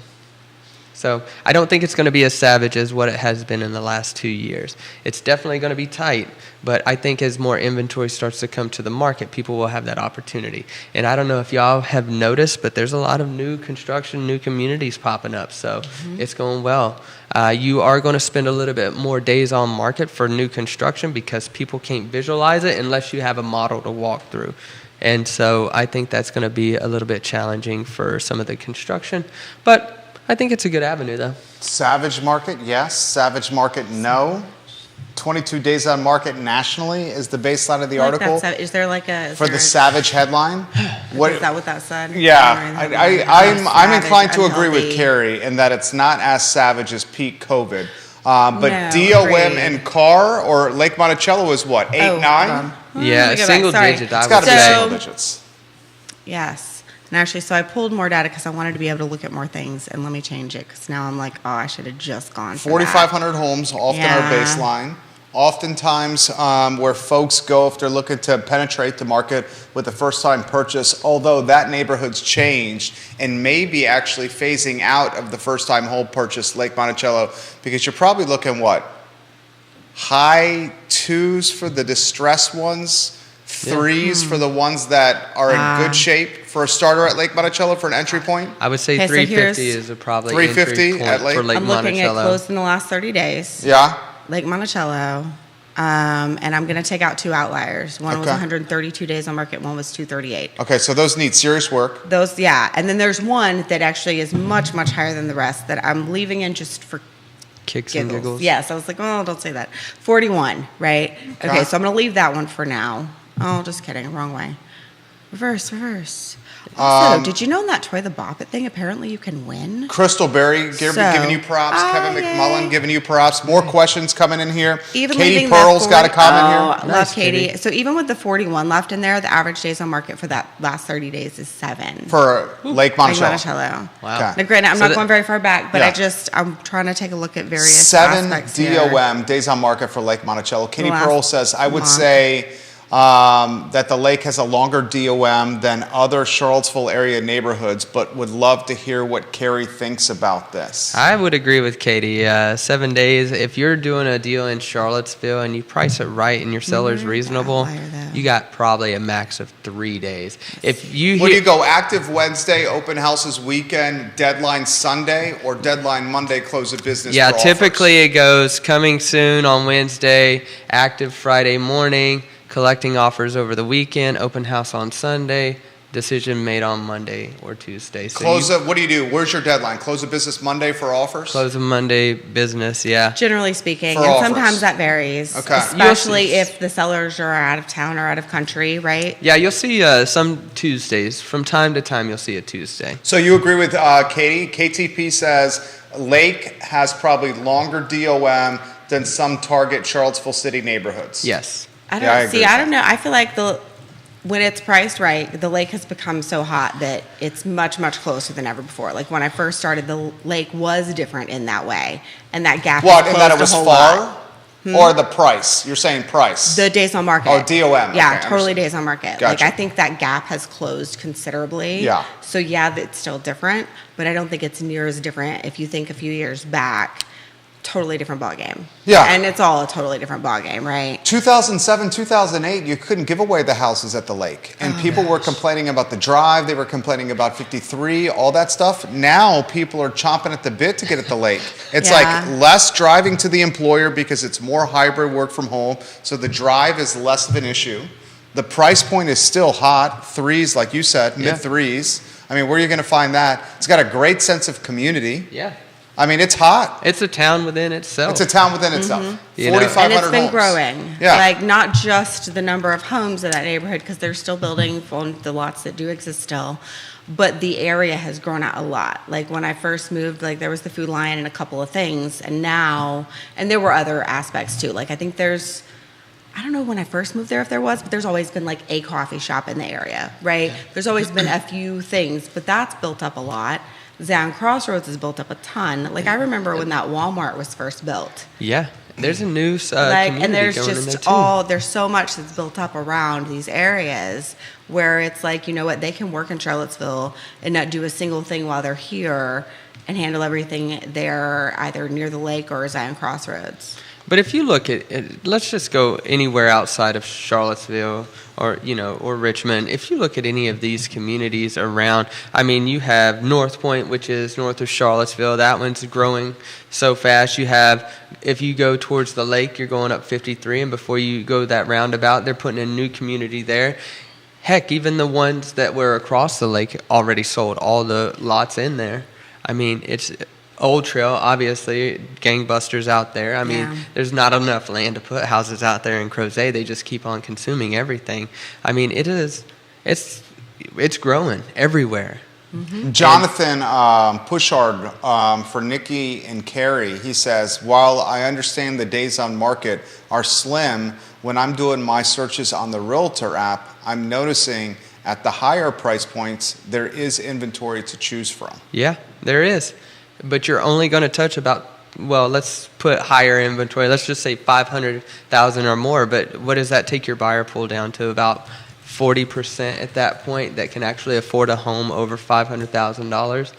Speaker 2: So I don't think it's going to be as savage as what it has been in the last 2 years. It's definitely going to be tight, but I think as more inventory starts to come to the market, people will have that opportunity. And I don't know if y'all have noticed, but there's a lot of new construction, new communities popping up, so it's going well. You are going to spend a little bit more days on market for new construction because people can't visualize it unless you have a model to walk through. And so I think that's going to be a little bit challenging for some of the construction, but I think it's a good avenue, though.
Speaker 1: Savage market, yes. Savage market, no. 22 days on market nationally is the baseline of the article.
Speaker 3: Is there like a...
Speaker 1: For the savage headline.
Speaker 3: Is that what that said?
Speaker 1: Yeah, I'm inclined to agree with
Speaker 3: unhealthy.
Speaker 1: Carrie in that it's not as savage as peak COVID. But
Speaker 3: No,
Speaker 1: DOM
Speaker 3: agreed.
Speaker 1: and Carr or Lake Monticello is what, 8,
Speaker 3: Oh,
Speaker 1: 9?
Speaker 3: hold on.
Speaker 2: Yeah,
Speaker 3: Let me go back.
Speaker 2: single
Speaker 3: Sorry.
Speaker 2: digit,
Speaker 1: It's
Speaker 2: I
Speaker 1: got
Speaker 2: would
Speaker 1: to be
Speaker 2: say.
Speaker 1: single digits.
Speaker 3: Yes. And actually, so I pulled more data because I wanted to be able to look at more things. And let me change it because now I'm like, oh, I should have just gone for that.
Speaker 1: 4,500 homes, often our
Speaker 3: Yeah.
Speaker 1: baseline. Oftentimes where folks go if they're looking to penetrate the market with a first-time purchase, although that neighborhood's changed and may be actually phasing out of the first-time home purchase, Lake Monticello, because you're probably looking, what, high 2s for the distressed ones, 3s for the ones that are in good shape for a starter at Lake Monticello for an entry point?
Speaker 2: I would say
Speaker 3: Okay, so
Speaker 2: 350
Speaker 3: here's-
Speaker 2: is a probably
Speaker 1: 350
Speaker 2: entry
Speaker 1: at
Speaker 2: point
Speaker 1: Lake?
Speaker 2: for Lake
Speaker 3: I'm looking at
Speaker 2: Monticello.
Speaker 3: closed in the last 30 days.
Speaker 1: Yeah?
Speaker 3: Lake Monticello. And I'm going to take out 2 outliers. One was
Speaker 1: Okay.
Speaker 3: 132 days on market, one was 238.
Speaker 1: Okay, so those need serious work.
Speaker 3: Those, yeah. And then there's one that actually is much, much higher than the rest that I'm leaving in just for
Speaker 2: Kicks and
Speaker 3: giggles.
Speaker 2: giggles.
Speaker 3: Yes, I was like, oh, don't say that. 41, right?
Speaker 1: Okay.
Speaker 3: Okay, so I'm going to leave that one for now. Oh, just kidding. Wrong way. Reverse. Also, did you know in that Toy the Bop It thing, apparently you can win?
Speaker 1: Crystal Berry giving you props. Kevin
Speaker 3: yay.
Speaker 1: McMullen giving you props. More questions coming in here.
Speaker 3: Even
Speaker 1: Katie
Speaker 3: leaving the
Speaker 1: Pearl's got a
Speaker 3: 40
Speaker 1: comment here.
Speaker 3: Oh,
Speaker 2: Nice,
Speaker 3: love Katie.
Speaker 2: Katie.
Speaker 3: So even with the 41 left in there, the average days on market for that last 30 days is 7.
Speaker 1: For Lake
Speaker 3: Lake
Speaker 1: Monticello.
Speaker 3: Monticello.
Speaker 2: Wow.
Speaker 1: Okay.
Speaker 3: Now, granted, I'm
Speaker 2: So
Speaker 3: not
Speaker 2: that-
Speaker 3: going very far back, but
Speaker 1: Yeah.
Speaker 3: I'm trying to take a look at various
Speaker 1: 7
Speaker 3: aspects here.
Speaker 1: DOM, days on market for Lake Monticello. Katie
Speaker 3: last
Speaker 1: Pearl says, I would
Speaker 3: month.
Speaker 1: say that the lake has a longer DOM than other Charlottesville area neighborhoods, but would love to hear what Carrie thinks about this.
Speaker 2: I would agree with Katie. 7 days. If you're doing a deal in Charlottesville and you price it right and your seller's reasonable,
Speaker 3: outlier, though.
Speaker 2: you got probably a max of 3 days. If you
Speaker 1: What do
Speaker 2: hear-
Speaker 1: you go, active Wednesday, open houses weekend, deadline Sunday, or deadline Monday, close of business
Speaker 2: yeah,
Speaker 1: for offers?
Speaker 2: typically it goes coming soon on Wednesday, active Friday morning, collecting offers over the weekend, open house on Sunday, decision made on Monday or Tuesday. So
Speaker 1: Close of, what do you do? Where's your deadline? Close of business Monday for offers?
Speaker 2: close of Monday business, yeah.
Speaker 3: Generally speaking,
Speaker 1: For
Speaker 3: and
Speaker 1: offers.
Speaker 3: sometimes that varies,
Speaker 1: Okay.
Speaker 3: especially
Speaker 2: You'll see-
Speaker 3: if the sellers are out of town or out of country, right?
Speaker 2: Yeah, you'll see some Tuesdays. From time to time, you'll see a Tuesday.
Speaker 1: So you agree with Katie? KTP says Lake has probably longer DOM than some target Charlottesville City neighborhoods.
Speaker 2: Yes.
Speaker 3: I don't
Speaker 1: Yeah, I agree
Speaker 3: see.
Speaker 1: with
Speaker 3: I don't know. I feel like when it's priced right, the lake has become so hot that it's much, much closer than ever before. Like when I first started, the lake was different in that way, and that gap
Speaker 1: What,
Speaker 3: has
Speaker 1: in that it
Speaker 3: closed
Speaker 1: was
Speaker 3: a whole
Speaker 1: far?
Speaker 3: lot.
Speaker 1: Or the price? You're saying price?
Speaker 3: The days on market.
Speaker 1: Oh, DOM.
Speaker 3: Yeah,
Speaker 1: Okay,
Speaker 3: totally
Speaker 1: understood.
Speaker 3: days on market.
Speaker 1: Gotcha.
Speaker 3: Like I think that gap has closed considerably.
Speaker 1: Yeah.
Speaker 3: So yeah, it's still different, but I don't think it's near as different. If you think a few years back, totally different ballgame.
Speaker 1: Yeah.
Speaker 3: And it's all a totally different ballgame, right?
Speaker 1: 2007, 2008, you couldn't give away the houses at the lake. And people were complaining about the drive, they were complaining about 53, all that stuff. Now people are chomping at the bit to get at the lake. It's
Speaker 3: Yeah.
Speaker 1: like less driving to the employer because it's more hybrid work from home, so the drive is less of an issue. The price point is still hot, 3s, like you said, mid 3s. I mean, where are you going to find that? It's got a great sense of community.
Speaker 2: Yeah.
Speaker 1: I mean, it's hot.
Speaker 2: It's a town within itself.
Speaker 1: It's a town within itself.
Speaker 2: You know.
Speaker 1: 4,500
Speaker 3: And it's been
Speaker 1: homes.
Speaker 3: growing.
Speaker 1: Yeah.
Speaker 3: Like not just the number of homes in that neighborhood, because they're still building on the lots that do exist still, but the area has grown out a lot. Like when I first moved, like there was the Food Lion and a couple of things, and now, and there were other aspects too. Like I think I don't know when I first moved there if there was, but there's always been like a coffee shop in the area, right? There's always been a few things, but that's built up a lot. Zion Crossroads has built up a ton. Like I remember when that Walmart was first built.
Speaker 2: Yeah. There's a new
Speaker 3: Like,
Speaker 2: community
Speaker 3: and there's
Speaker 2: going in there
Speaker 3: just
Speaker 2: too.
Speaker 3: there's so much that's built up around these areas where it's like, you know what, they can work in Charlottesville and not do a single thing while they're here and handle everything there, either near the lake or Zion Crossroads.
Speaker 2: But if you look at it, let's just go anywhere outside of Charlottesville or, or Richmond. If you look at any of these communities around, I mean, you have North Point, which is north of Charlottesville. That one's growing so fast. You have, if you go towards the lake, you're going up 53, and before you go that roundabout, they're putting a new community there. Heck, even the ones that were across the lake already sold all the lots in there. I mean, it's Old Trail, obviously, gangbusters out there. I mean,
Speaker 3: Yeah.
Speaker 2: there's not enough land to put houses out there in Crozet. They just keep on consuming everything. I mean, it's growing everywhere.
Speaker 1: Jonathan Pushard for Nikki and Carrie, he says, while I understand the days on market are slim, when I'm doing my searches on the Realtor app, I'm noticing at the higher price points, there is inventory to choose from.
Speaker 2: Yeah, there is. But you're only going to touch about, well, let's put higher inventory. Let's just say 500,000 or more. But what does that take your buyer pool down to? About 40% at that point that can actually afford a home over $500,000.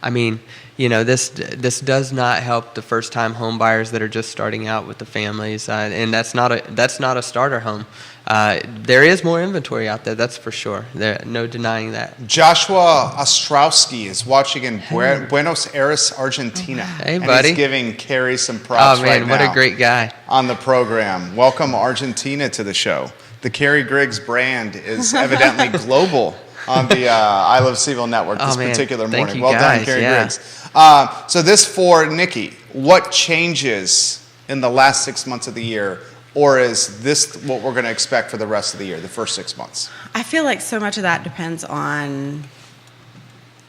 Speaker 2: I mean, this does not help the first-time home buyers that are just starting out with the families, and that's not a starter home. There is more inventory out there, that's for sure. No denying that.
Speaker 1: Joshua Ostrowski is watching in Buenos Aires, Argentina.
Speaker 2: Hey,
Speaker 1: and
Speaker 2: buddy.
Speaker 1: he's giving Carrie some props
Speaker 2: Oh man,
Speaker 1: right
Speaker 2: what
Speaker 1: now
Speaker 2: a great guy!
Speaker 1: on the program. Welcome Argentina to the show. The Carrie Griggs brand is evidently global on the I Love Seville Network this particular
Speaker 2: Thank
Speaker 1: morning.
Speaker 2: you,
Speaker 1: Well
Speaker 2: guys.
Speaker 1: done, Carrie
Speaker 2: Yeah.
Speaker 1: Griggs. So this for Nikki. What changes in the last 6 months of the year, or is this what we're going to expect for the rest of the year, the first 6 months?
Speaker 3: I feel like so much of that depends on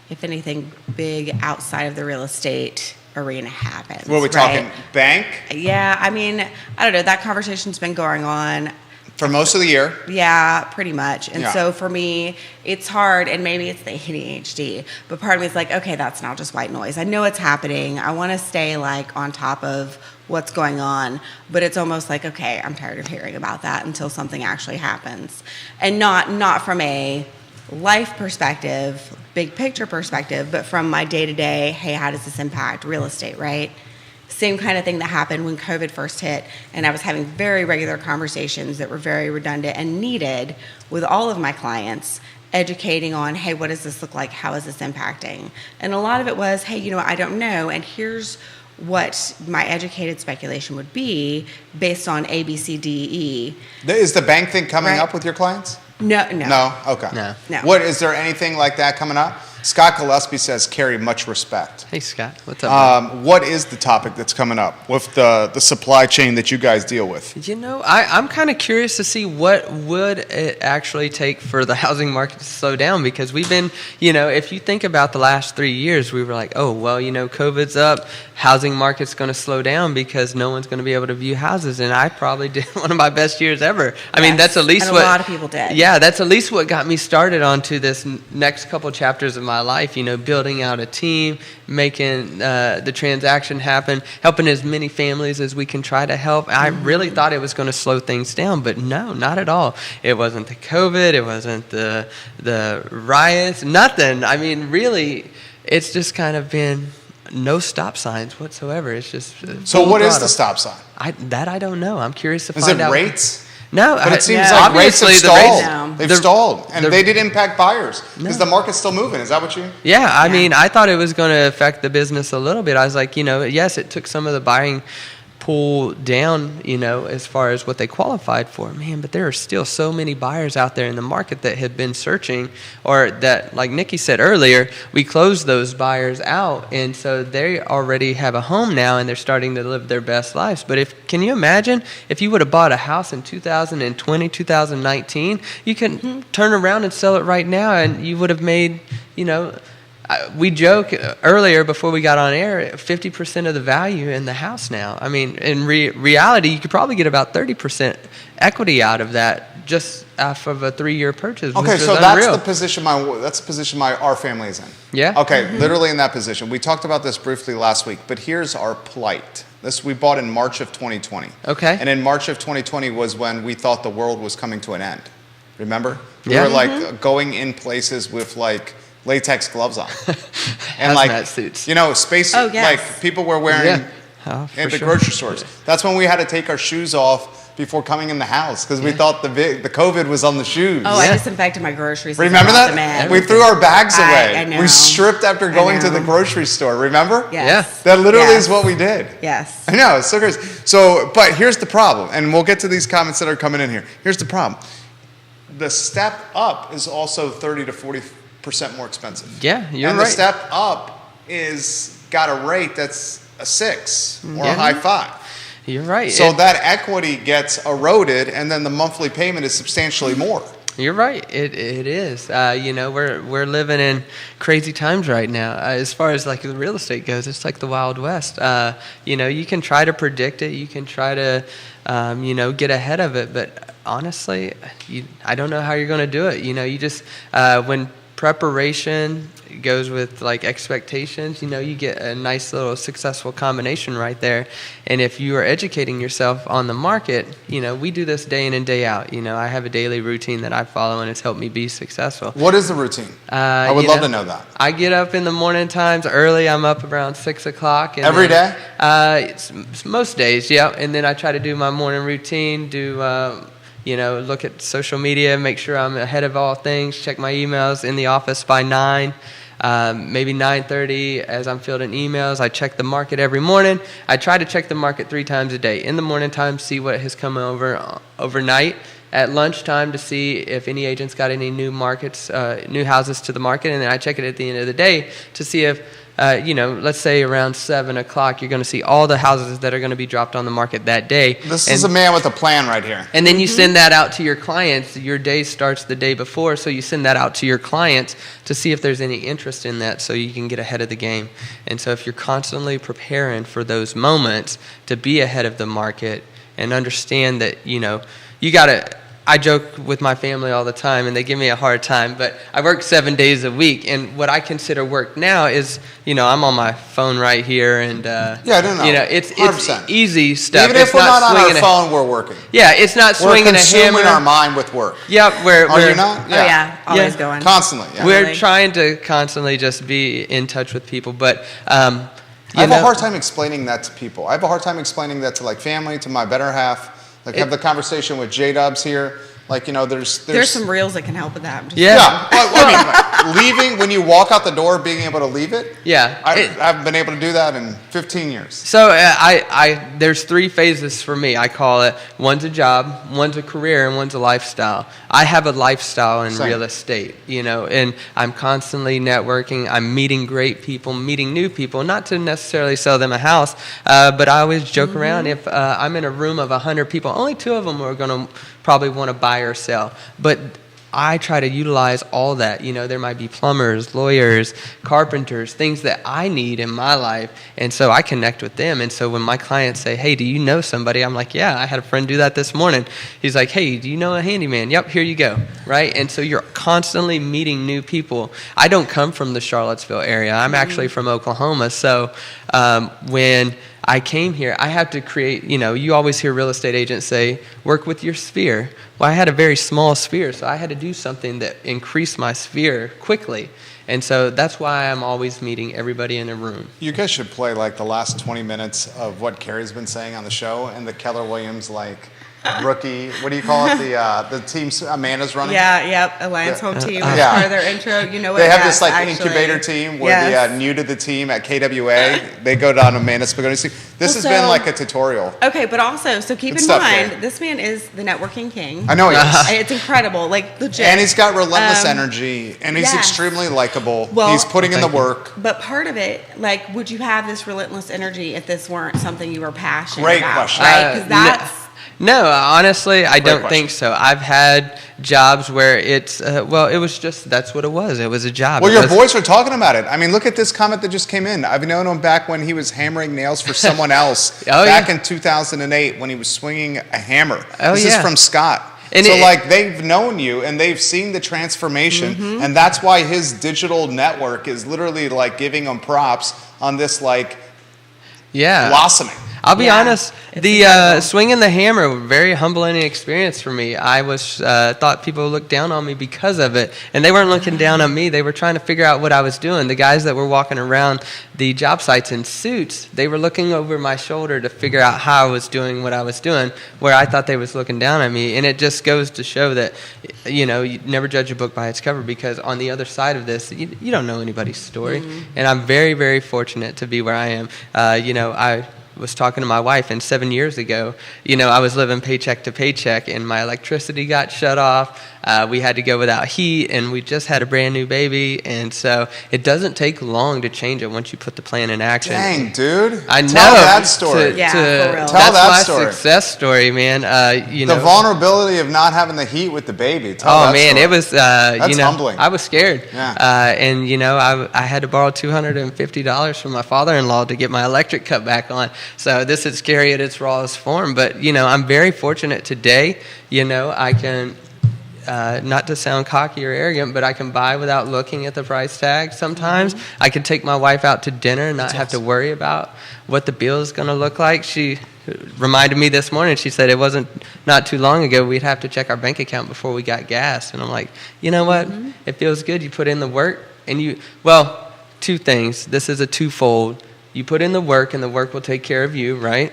Speaker 3: if anything big outside of the real estate arena happens.
Speaker 1: What are we talking? Bank
Speaker 3: Yeah, I mean, I don't know. That conversation's been going on.
Speaker 1: for most of the year?
Speaker 3: Yeah, pretty much. And
Speaker 1: Yeah.
Speaker 3: so for me, it's hard, and maybe it's the ADHD, but part of me is like, okay, that's not just white noise. I know it's happening. I want to stay like on top of what's going on, but it's almost like, okay, I'm tired of hearing about that until something actually happens. And not from a life perspective, big picture perspective, but from my day-to-day, hey, how does this impact real estate, right? Same kind of thing that happened when COVID first hit, and I was having very regular conversations that were very redundant and needed with all of my clients, educating on, hey, what does this look like? How is this impacting? And a lot of it was, hey, I don't know, and here's what my educated speculation would be based on A, B, C, D, E.
Speaker 1: Is the bank thing coming
Speaker 3: Right.
Speaker 1: up with your clients?
Speaker 3: No.
Speaker 1: No? Okay.
Speaker 2: No.
Speaker 3: No.
Speaker 1: Is there anything like that coming up? Scott Gillespie says, Carrie, much respect.
Speaker 2: Hey Scott, what's up? man?
Speaker 1: What is the topic that's coming up with the supply chain that you guys deal with?
Speaker 2: I'm kind of curious to see what would it actually take for the housing market to slow down, because we've been, if you think about the last 3 years, we were like, oh, well, COVID's up, housing market's going to slow down because no one's going to be able to view houses, and I probably did one of my best years ever. I mean, that's at least
Speaker 3: and
Speaker 2: what
Speaker 3: a lot of people did.
Speaker 2: Yeah, that's at least what got me started onto this next couple chapters of my life, building out a team, making the transaction happen, helping as many families as we can try to help. I really thought it was going to slow things down, but no, not at all. It wasn't the COVID, it wasn't the riots, nothing. I mean, really, it's just kind of been no stop signs whatsoever. It's just
Speaker 1: So
Speaker 2: full
Speaker 1: what is
Speaker 2: throttle.
Speaker 1: the stop sign?
Speaker 2: I don't know. I'm curious to
Speaker 1: Is
Speaker 2: find
Speaker 1: it
Speaker 2: out.
Speaker 1: rates?
Speaker 2: No,
Speaker 1: But it seems
Speaker 3: Yeah.
Speaker 1: like rates have
Speaker 2: obviously
Speaker 1: stalled.
Speaker 3: No.
Speaker 1: They've
Speaker 2: the-
Speaker 1: stalled. And
Speaker 2: the-
Speaker 1: they did impact buyers because
Speaker 2: No.
Speaker 1: the market's still moving. Is that what you mean?
Speaker 2: Yeah, I
Speaker 3: Yeah.
Speaker 2: mean, I thought it was going to affect the business a little bit. I was like, yes, it took some of the buying pool down, as far as what they qualified for. Man, but there are still so many buyers out there in the market that have been searching, or that, like Nikki said earlier, we closed those buyers out, and so they already have a home now, and they're starting to live their best lives. But can you imagine if you would have bought a house in 2020, 2019, you can turn around and sell it right now, and you would have made, we joke earlier before we got on air, 50% of the value in the house now. I mean, in reality, you could probably get about 30% equity out of that just off of a 3-year purchase.
Speaker 1: Okay,
Speaker 2: which
Speaker 1: so
Speaker 2: is
Speaker 1: that's
Speaker 2: unreal.
Speaker 1: the position our family is in.
Speaker 2: Yeah.
Speaker 1: Okay, literally in that position. We talked about this briefly last week, but here's our plight. This we bought in March of 2020.
Speaker 2: Okay.
Speaker 1: And in March of 2020 was when we thought the world was coming to an end. Remember? We
Speaker 2: Yeah.
Speaker 1: were like going in places with like latex gloves on. And like
Speaker 2: Hazmat suits.
Speaker 1: you know, space
Speaker 3: Oh, yes.
Speaker 1: like people were wearing
Speaker 2: Yeah. Oh, for
Speaker 1: at the
Speaker 2: sure.
Speaker 1: grocery stores. That's when we had to take our shoes off before coming in the house because we thought the COVID was on the shoes.
Speaker 3: Oh, I
Speaker 2: Yeah.
Speaker 3: disinfected my groceries.
Speaker 1: Remember
Speaker 3: and brought them
Speaker 1: that?
Speaker 3: in.
Speaker 1: We threw our bags away.
Speaker 3: I know.
Speaker 1: We stripped after
Speaker 3: I
Speaker 1: going to the
Speaker 3: know.
Speaker 1: grocery store. Remember?
Speaker 3: Yes.
Speaker 1: That literally
Speaker 3: Yes.
Speaker 1: is what we did.
Speaker 3: Yes.
Speaker 1: I know, it's so crazy. So, but here's the problem, and we'll get to these comments that are coming in here. Here's the problem. The step up is also 30 to 40% more expensive.
Speaker 2: Yeah, you're
Speaker 1: and
Speaker 2: right.
Speaker 1: the step up is got a rate that's a 6 or a
Speaker 2: Yeah.
Speaker 1: high 5.
Speaker 2: You're right.
Speaker 1: So that equity gets eroded, and then the monthly payment is substantially more.
Speaker 2: You're right. It is. You know, we're living in crazy times right now. As far as like the real estate goes, it's like the Wild West. You know, you can try to predict it. You can try to, you know, get ahead of it. But honestly, I don't know how you're going to do it. You know, you just when preparation goes with like expectations, you know, you get a nice little successful combination right there. And if you are educating yourself on the market, you know, we do this day in and day out. You know, I have a daily routine that I follow and it's helped me be successful.
Speaker 1: What is the routine? I would
Speaker 2: you
Speaker 1: love
Speaker 2: know,
Speaker 1: to know that.
Speaker 2: I get up in the morning times early. I'm up around 6 o'clock. And
Speaker 1: Every
Speaker 2: then,
Speaker 1: day?
Speaker 2: It's most days, yeah. And then I try to do my morning routine, you know, look at social media, make sure I'm ahead of all things, check my emails in the office by 9. Maybe 9:30 as I'm fielding emails. I check the market every morning. I try to check the market 3 times a day. In the morning time, see what has come over overnight. At lunchtime to see if any agents got any new markets, new houses to the market. And then I check it at the end of the day to see if, you know, let's say around 7 o'clock, you're going to see all the houses that are going to be dropped on the market that day.
Speaker 1: This is a man with a plan right here.
Speaker 2: And then you send that out to your clients. Your day starts the day before, so you send that out to your clients to see if there's any interest in that so you can get ahead of the game. And so if you're constantly preparing for those moments to be ahead of the market and understand that, you know, you got to... I joke with my family all the time, and they give me a hard time, but I work 7 days a week, and what I consider work now is, you know, I'm on my phone right here, and,
Speaker 1: Yeah, no.
Speaker 2: you know, it's
Speaker 1: 100%.
Speaker 2: easy stuff.
Speaker 1: Even if
Speaker 2: It's
Speaker 1: we're not on our
Speaker 2: swinging a-
Speaker 1: phone, we're working.
Speaker 2: Yeah, it's not
Speaker 1: We're
Speaker 2: swinging a
Speaker 1: consuming
Speaker 2: hammer.
Speaker 1: our mind with work.
Speaker 2: Yep,
Speaker 1: Are you not?
Speaker 3: Oh, yeah. Always
Speaker 2: Yeah.
Speaker 3: going.
Speaker 1: Constantly. Yeah.
Speaker 2: We're
Speaker 3: Really?
Speaker 2: trying to constantly just be in touch with people, but
Speaker 1: I
Speaker 2: you
Speaker 1: have
Speaker 2: know,
Speaker 1: a hard time explaining that to people. I have a hard time explaining that to like family, to my better half. Like have the conversation with J-Dubs here. Like, you know, there's
Speaker 3: some reels that can help with that. I'm just-
Speaker 2: Yeah.
Speaker 1: Yeah. Well, I mean, like, leaving, when you walk out the door, being able to leave it.
Speaker 2: Yeah.
Speaker 1: I
Speaker 2: It-
Speaker 1: haven't been able to do that in 15 years.
Speaker 2: So there's 3 phases for me. I call it one's a job, one's a career, and one's a lifestyle. I have a lifestyle in
Speaker 1: Same.
Speaker 2: real estate, you know, and I'm constantly networking. I'm meeting great people, meeting new people, not to necessarily sell them a house, but I always joke around if I'm in a room of 100 people, only 2 of them are going to probably want to buy or sell. But I try to utilize all that. You know, there might be plumbers, lawyers, carpenters, things that I need in my life. And so I connect with them. And so when my clients say, hey, do you know somebody? I'm like, yeah, I had a friend do that this morning. He's like, hey, do you know a handyman? Yep, here you go. Right? And so you're constantly meeting new people. I don't come from the Charlottesville area. I'm actually from Oklahoma. So when I came here, I have to create, you know, you always hear real estate agents say, work with your sphere. Well, I had a very small sphere, so I had to do something that increased my sphere quickly. And so that's why I'm always meeting everybody in a room.
Speaker 1: You guys should play like the last 20 minutes of what Carrie's been saying on the show and the Keller Williams like rookie, what do you call it? The team Amanda's running?
Speaker 3: Yeah, yep. Alliance Home Team. That's
Speaker 1: Yeah.
Speaker 3: part of their intro. You know what?
Speaker 1: They have
Speaker 3: yes,
Speaker 1: this like
Speaker 3: actually.
Speaker 1: incubator team where
Speaker 3: Yes.
Speaker 1: the new to the team at KWA, they go down Amanda Spagoni's team. This has
Speaker 3: Well,
Speaker 1: been
Speaker 3: so-
Speaker 1: like a tutorial.
Speaker 3: Okay, but also, so keep
Speaker 1: Good
Speaker 3: in
Speaker 1: stuff,
Speaker 3: mind,
Speaker 1: Carrie.
Speaker 3: this man is the networking king.
Speaker 1: I know he is.
Speaker 3: It's incredible, like legit.
Speaker 1: And he's got relentless energy, and he's
Speaker 3: yes.
Speaker 1: extremely likable.
Speaker 3: Well-
Speaker 1: He's putting in the
Speaker 2: Thank you.
Speaker 1: work.
Speaker 3: But part of it, like, would you have this relentless energy if this weren't something you were passionate
Speaker 1: Great
Speaker 3: about?
Speaker 1: question.
Speaker 3: Right? Because that's
Speaker 2: No, honestly, I don't
Speaker 1: question.
Speaker 2: think so. I've had jobs where it's, well, it was just, that's what it was. It was a job.
Speaker 1: Well,
Speaker 2: It
Speaker 1: your
Speaker 2: was-
Speaker 1: boys are talking about it. I mean, look at this comment that just came in. I've known him back when he was hammering nails for someone else
Speaker 2: Oh,
Speaker 1: back
Speaker 2: yeah.
Speaker 1: in 2008 when he was swinging a hammer.
Speaker 2: Oh,
Speaker 1: This is
Speaker 2: yeah.
Speaker 1: from Scott.
Speaker 2: And
Speaker 1: so like they've known you and they've seen the transformation, and that's why his digital network is literally like giving him props on this like blossoming.
Speaker 2: I'll be honest,
Speaker 3: it's
Speaker 2: the
Speaker 3: incredible.
Speaker 2: swinging the hammer, very humbling experience for me. I was thought people looked down on me because of it, and they weren't looking down on me. They were trying to figure out what I was doing. The guys that were walking around the job sites in suits, they were looking over my shoulder to figure out how I was doing what I was doing, where I thought they was looking down at me. And it just goes to show that, you never judge a book by its cover, because on the other side of this, you don't know anybody's story. And I'm very, very fortunate to be where I am. I was talking to my wife, and 7 years ago, I was living paycheck to paycheck, and my electricity got shut off. We had to go without heat, and we just had a brand new baby, and so it doesn't take long to change it once you put the plan in action.
Speaker 1: Dang, dude.
Speaker 2: I know.
Speaker 1: Tell that story.
Speaker 3: for real.
Speaker 1: Tell
Speaker 2: That's
Speaker 1: that
Speaker 2: my
Speaker 1: story.
Speaker 2: success story, man.
Speaker 1: The vulnerability of not having the heat with the baby. Tell
Speaker 2: Oh
Speaker 1: that
Speaker 2: man,
Speaker 1: story.
Speaker 2: it was
Speaker 1: That's humbling.
Speaker 2: I was scared,
Speaker 1: Yeah.
Speaker 2: and I had to borrow $250 from my father-in-law to get my electric cut back on. So this is scary at its rawest form, but I'm very fortunate today. I can. Not to sound cocky or arrogant, but I can buy without looking at the price tag sometimes. I can take my wife out to dinner and not have to worry about what the bill is going to look like. She reminded me this morning, she said it wasn't not too long ago we'd have to check our bank account before we got gas. And I'm like, you know what? It feels good. You put in the work and two things. This is a twofold. You put in the work and the work will take care of you, right?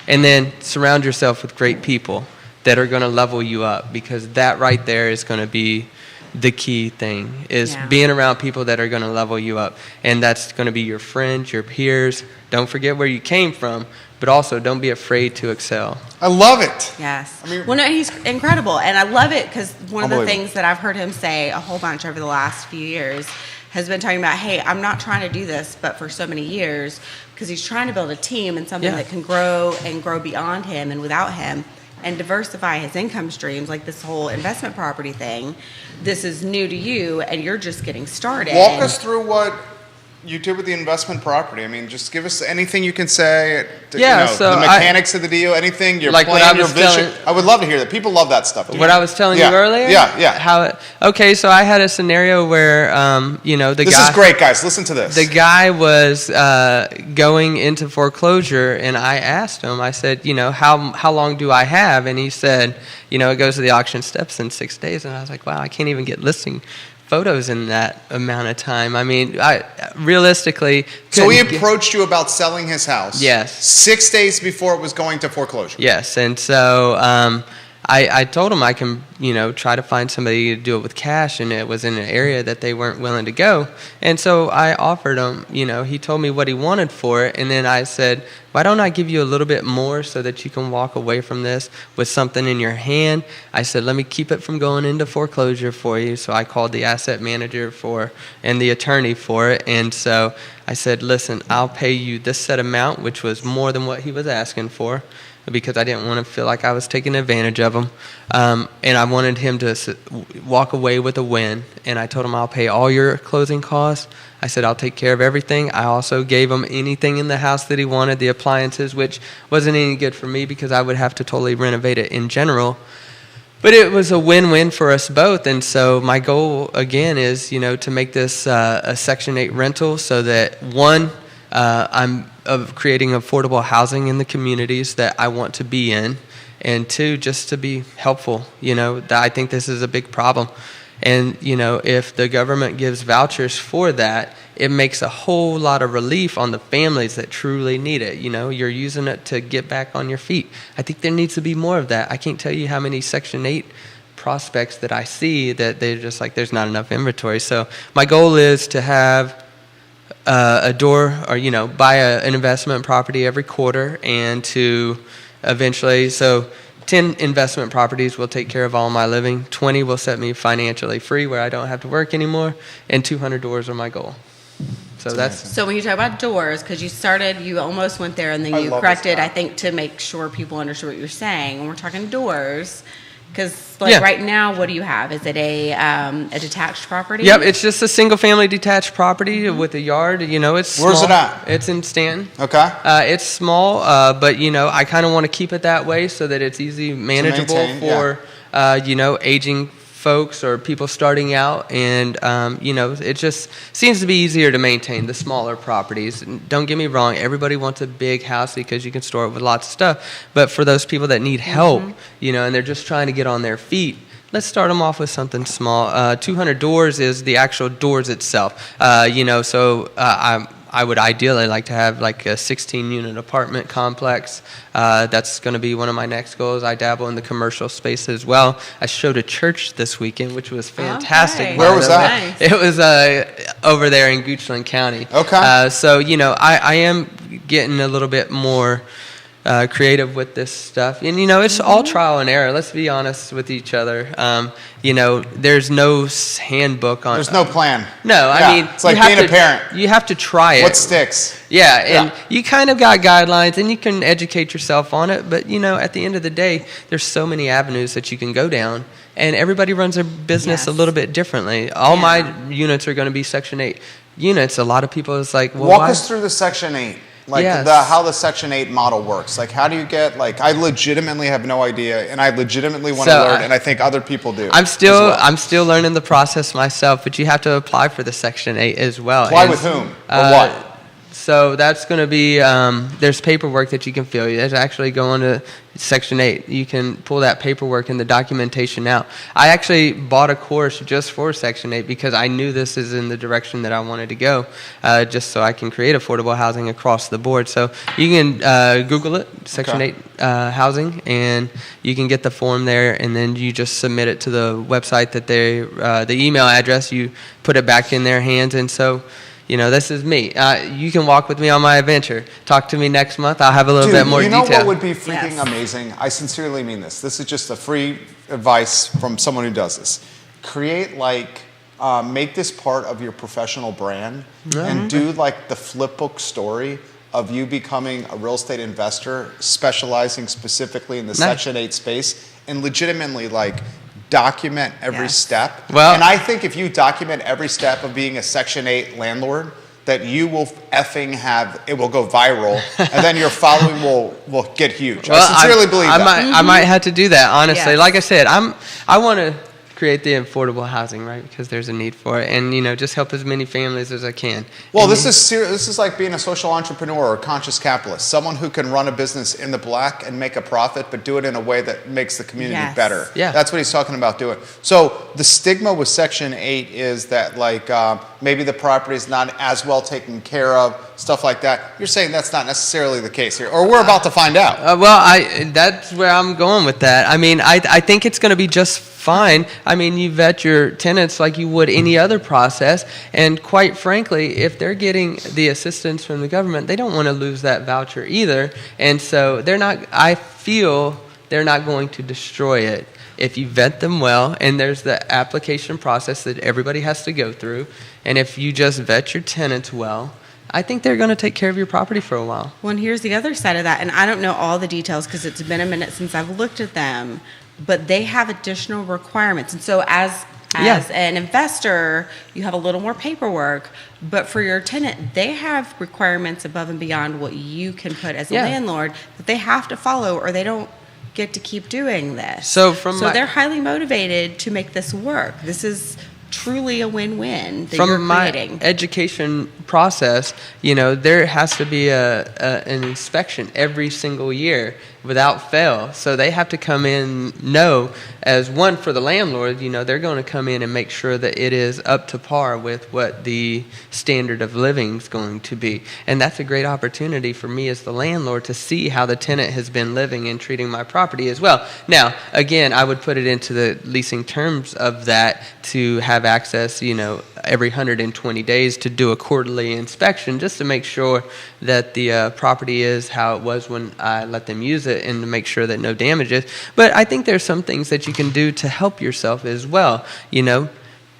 Speaker 2: And then surround yourself with great people that are going to level you up, because that right there is going to be the key thing, is being around people that are going to level you up. And that's going to be your friends, your peers. Don't forget where you came from, but also don't be afraid to excel.
Speaker 1: I love it.
Speaker 3: Yes. He's incredible. And I love it because one of the
Speaker 1: Unbelievable.
Speaker 3: things that I've heard him say a whole bunch over the last few years has been talking about, hey, I'm not trying to do this, but for so many years, because he's trying to build a team and something that can grow and grow beyond him and without him, and diversify his income streams, like this whole investment property thing. This is new to you, and you're just getting started.
Speaker 1: Walk us through what you did with the investment property. I mean, just give us anything you can say.
Speaker 2: So
Speaker 1: the mechanics of the deal, anything, your
Speaker 2: Like what
Speaker 1: plan,
Speaker 2: I
Speaker 1: your
Speaker 2: was
Speaker 1: vision.
Speaker 2: telling-
Speaker 1: I would love to hear that. People love that stuff.
Speaker 2: What I was telling you earlier?
Speaker 1: Yeah.
Speaker 2: Okay, so I had a scenario where,
Speaker 1: This is great, guys. Listen to this.
Speaker 2: The guy was going into foreclosure, and I asked him, I said, how long do I have? And he said, it goes to the auction steps in 6 days. And I was like, wow, I can't even get listing photos in that amount of time. I mean, I realistically.
Speaker 1: So he approached you about selling his house.
Speaker 2: Yes.
Speaker 1: 6 days before it was going to foreclosure.
Speaker 2: Yes, and so I told him I can, try to find somebody to do it with cash, and it was in an area that they weren't willing to go. And so I offered him, he told me what he wanted for it, and then I said, why don't I give you a little bit more so that you can walk away from this with something in your hand? I said, let me keep it from going into foreclosure for you. So I called the asset manager and the attorney for it. And so I said, listen, I'll pay you this set amount, which was more than what he was asking for, because I didn't want to feel like I was taking advantage of him. And I wanted him to walk away with a win. And I told him, I'll pay all your closing costs. I said, I'll take care of everything. I also gave him anything in the house that he wanted, the appliances, which wasn't any good for me because I would have to totally renovate it in general. But it was a win-win for us both. And so my goal, again, is, to make this a Section 8 rental so that, one, I'm creating affordable housing in the communities that I want to be in, and two, just to be helpful. I think this is a big problem. And, if the government gives vouchers for that, it makes a whole lot of relief on the families that truly need it. You're using it to get back on your feet. I think there needs to be more of that. I can't tell you how many Section 8 prospects that I see that they're just like, there's not enough inventory. So my goal is to have a door, or buy an investment property every quarter, and to eventually, 10 investment properties will take care of all my living, 20 will set me financially free where I don't have to work anymore, and 200 doors are my goal. So
Speaker 3: So when you talk about doors, because you almost went there and then you corrected, I think, to make sure people understood what you're saying. When we're talking doors, because right now, what do you have? Is it a detached property?
Speaker 2: Yep, it's just a single-family detached property with a yard. It's small.
Speaker 1: Where's it at?
Speaker 2: It's in Stanton.
Speaker 1: Okay.
Speaker 2: It's small, but I kind of want to keep it that way so that it's easy, manageable
Speaker 1: maintain,
Speaker 2: for aging folks or people starting out, and it just seems to be easier to maintain the smaller properties. And don't get me wrong, everybody wants a big house because you can store it with lots of stuff, but for those people that need help, and they're just trying to get on their feet, let's start them off with something small. 200 doors is the actual doors itself. I would ideally like to have like a 16-unit apartment complex. That's going to be one of my next goals. I dabble in the commercial space as well. I showed a church this weekend, which was fantastic.
Speaker 3: Okay.
Speaker 1: Where was that?
Speaker 3: Nice.
Speaker 2: It was over there in Goochland County.
Speaker 1: Okay.
Speaker 2: I am getting a little bit more creative with this stuff, and it's all trial and error. Let's be honest with each other. There's no handbook on.
Speaker 1: There's no plan.
Speaker 2: No,
Speaker 1: Yeah,
Speaker 2: I mean,
Speaker 1: it's like
Speaker 2: you have
Speaker 1: being a
Speaker 2: to,
Speaker 1: parent.
Speaker 2: You have to try it.
Speaker 1: What sticks?
Speaker 2: Yeah, and
Speaker 1: Yeah.
Speaker 2: you kind of got guidelines, and you can educate yourself on it. But at the end of the day, there's so many avenues that you can go down, and everybody runs their business a
Speaker 3: Yes.
Speaker 2: little bit differently. All
Speaker 3: Yeah.
Speaker 2: my units are going to be Section 8 units. A lot of people is like, well,
Speaker 1: Walk
Speaker 2: why?
Speaker 1: us through the Section 8. Like
Speaker 2: Yes.
Speaker 1: how the Section 8 model works. Like, how do you get, I legitimately have no idea, and I legitimately want to
Speaker 2: So,
Speaker 1: learn, and I think other people do.
Speaker 2: I'm
Speaker 1: as
Speaker 2: still
Speaker 1: well.
Speaker 2: I'm still learning the process myself, but you have to apply for the Section 8 as well.
Speaker 1: Apply
Speaker 2: And,
Speaker 1: with whom? Or what?
Speaker 2: So that's going to be, there's paperwork that you can fill. There's actually going to Section 8. You can pull that paperwork and the documentation out. I actually bought a course just for Section 8 because I knew this is in the direction that I wanted to go, just so I can create affordable housing across the board. So you can Google it, Section 8 housing, and you can get the form there, and then you just submit it to the website that the email address, you put it back in their hands, and so this is me. You can walk with me on my adventure. Talk to me next month. I'll have a little bit more
Speaker 1: you know
Speaker 2: detail.
Speaker 1: what would be freaking
Speaker 3: Yes.
Speaker 1: amazing? I sincerely mean this. This is just a free advice from someone who does this. Create make this part of your professional brand and do the flip book story of you becoming a real estate investor, specializing specifically in the Section 8 space, and legitimately document every
Speaker 3: Yes.
Speaker 1: step.
Speaker 2: Well-
Speaker 1: and I think if you document every step of being a Section 8 landlord, that you will effing it will go viral, and then your following will get huge. I sincerely believe that.
Speaker 2: I might have to do that, honestly.
Speaker 3: Yes.
Speaker 2: Like I said, I want to create the affordable housing, right? Because there's a need for it, and just help as many families as I can.
Speaker 1: Well,
Speaker 2: And
Speaker 1: this is like being a social entrepreneur or a conscious capitalist, someone who can run a business in the black and make a profit, but do it in a way that makes the community
Speaker 3: Yes.
Speaker 1: better.
Speaker 2: Yeah.
Speaker 1: That's what he's talking about doing. So the stigma with Section 8 is that maybe the property is not as well taken care of, stuff like that. You're saying that's not necessarily the case here, or we're about to find out.
Speaker 2: That's where I'm going with that. I mean, I think it's going to be just fine. I mean, you vet your tenants like you would any other process, and quite frankly, if they're getting the assistance from the government, they don't want to lose that voucher either, and so I feel they're not going to destroy it if you vet them well, and there's the application process that everybody has to go through, and if you just vet your tenants well, I think they're going to take care of your property for a while.
Speaker 3: Well, and here's the other side of that, and I don't know all the details because it's been a minute since I've looked at them, but they have additional requirements. And so as an investor, you have a little more paperwork, but for your tenant, they have requirements above and beyond what you can put as a landlord that they have to follow, or they don't get to keep doing this.
Speaker 2: So
Speaker 3: they're highly motivated to make this work. This is truly a win-win that
Speaker 2: From
Speaker 3: you're
Speaker 2: my
Speaker 3: creating.
Speaker 2: education process, there has to be an inspection every single year without fail. So they have to come in, as one for the landlord, they're going to come in and make sure that it is up to par with what the standard of living is going to be. And that's a great opportunity for me as the landlord to see how the tenant has been living and treating my property as well. Now, again, I would put it into the leasing terms of that to have access, every 120 days to do a quarterly inspection just to make sure that the property is how it was when I let them use it and to make sure that no damage is. But I think there's some things that you can do to help yourself as well.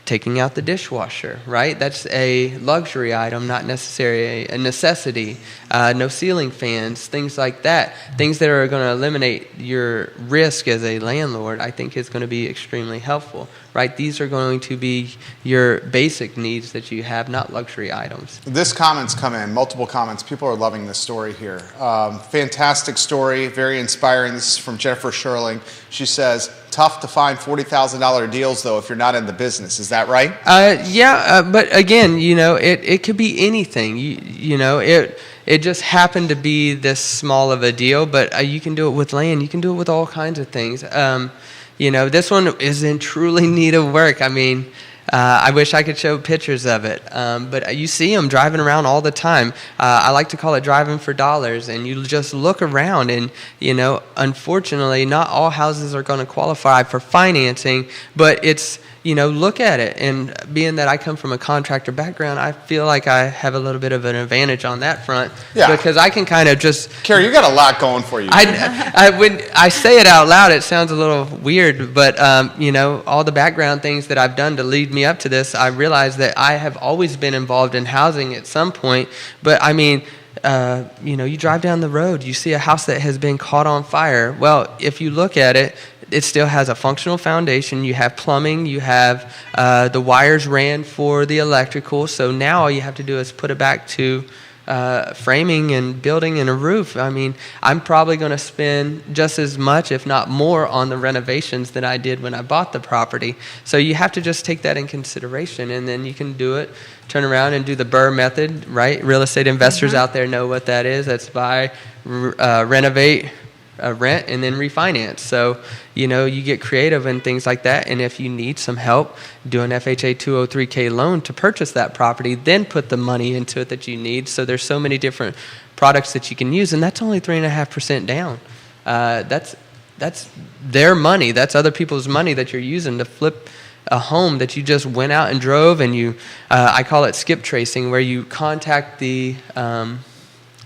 Speaker 2: Taking out the dishwasher, right? That's a luxury item, not necessarily a necessity. No ceiling fans, things like that. Things that are going to eliminate your risk as a landlord, I think is going to be extremely helpful, right? These are going to be your basic needs that you have, not luxury items.
Speaker 1: This comments come in, multiple comments. People are loving this story here. Fantastic story, very inspiring. This is from Jennifer Sherling. She says, tough to find $40,000 deals, though, if you're not in the business. Is that right?
Speaker 2: But again, it could be anything. It just happened to be this small of a deal, but you can do it with land. You can do it with all kinds of things. This one is in truly need of work. I mean, I wish I could show pictures of it, but you see them driving around all the time. I like to call it driving for dollars, and you just look around, and unfortunately, not all houses are going to qualify for financing, but it's look at it. And being that I come from a contractor background, I feel like I have a little bit of an advantage on that front, because I can kind of just.
Speaker 1: Kerry, you got a lot going for you.
Speaker 2: When I say it out loud, it sounds a little weird, but all the background things that I've done to lead me up to this, I realize that I have always been involved in housing at some point. But I mean, you drive down the road, you see a house that has been caught on fire. Well, if you look at it, it still has a functional foundation. You have plumbing. You have the wires ran for the electrical. So now all you have to do is put it back to framing and building and a roof. I mean, I'm probably going to spend just as much, if not more, on the renovations than I did when I bought the property. So you have to just take that in consideration, and then you can do it, turn around and do the BRRRR method, right? Real estate investors out there know what that is. That's buy, renovate, rent, and then refinance. So, you get creative and things like that. And if you need some help, do an FHA 203K loan to purchase that property, then put the money into it that you need. So there's so many different products that you can use, and that's only 3.5% down. That's their money. That's other people's money that you're using to flip a home that you just went out and drove, and you, I call it skip tracing, where you contact the,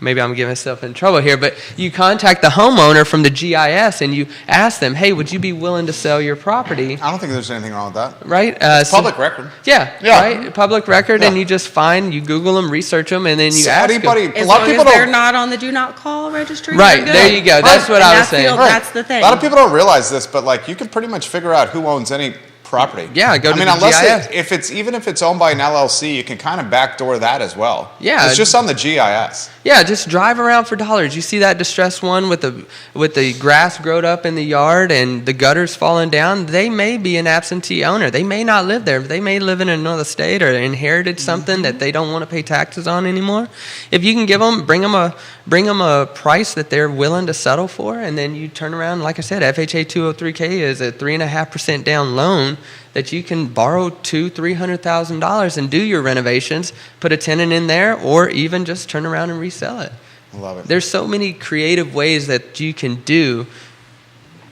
Speaker 2: maybe I'm getting myself in trouble here, but you contact the homeowner from the GIS and you ask them, hey, would you be willing to sell your property?
Speaker 1: I don't think there's anything wrong with that.
Speaker 2: Right?
Speaker 1: It's public record.
Speaker 2: Yeah, right? Public record, and you just you Google them, research them, and then you ask them.
Speaker 3: As long as they're not on the do not call registry.
Speaker 2: Right, there you go. That's what I was saying.
Speaker 3: That's the thing.
Speaker 1: A lot of people don't realize this, but you can pretty much figure out who owns any property.
Speaker 2: Yeah, go to the
Speaker 1: unless
Speaker 2: GIS.
Speaker 1: Even if it's owned by an LLC, you can kind of backdoor that as well.
Speaker 2: Yeah,
Speaker 1: it's just on the GIS.
Speaker 2: Yeah, just drive around for dollars. You see that distressed one with the grass growed up in the yard and the gutters falling down. They may be an absentee owner. They may not live there. They may live in another state or inherited something that they don't want to pay taxes on anymore. If you can bring them a price that they're willing to settle for, and then you turn around. Like I said, FHA 203K is a 3.5% down loan that you can borrow $200,000-$300,000 and do your renovations, put a tenant in there, or even just turn around and resell it.
Speaker 1: I love it.
Speaker 2: There's so many creative ways that you can do.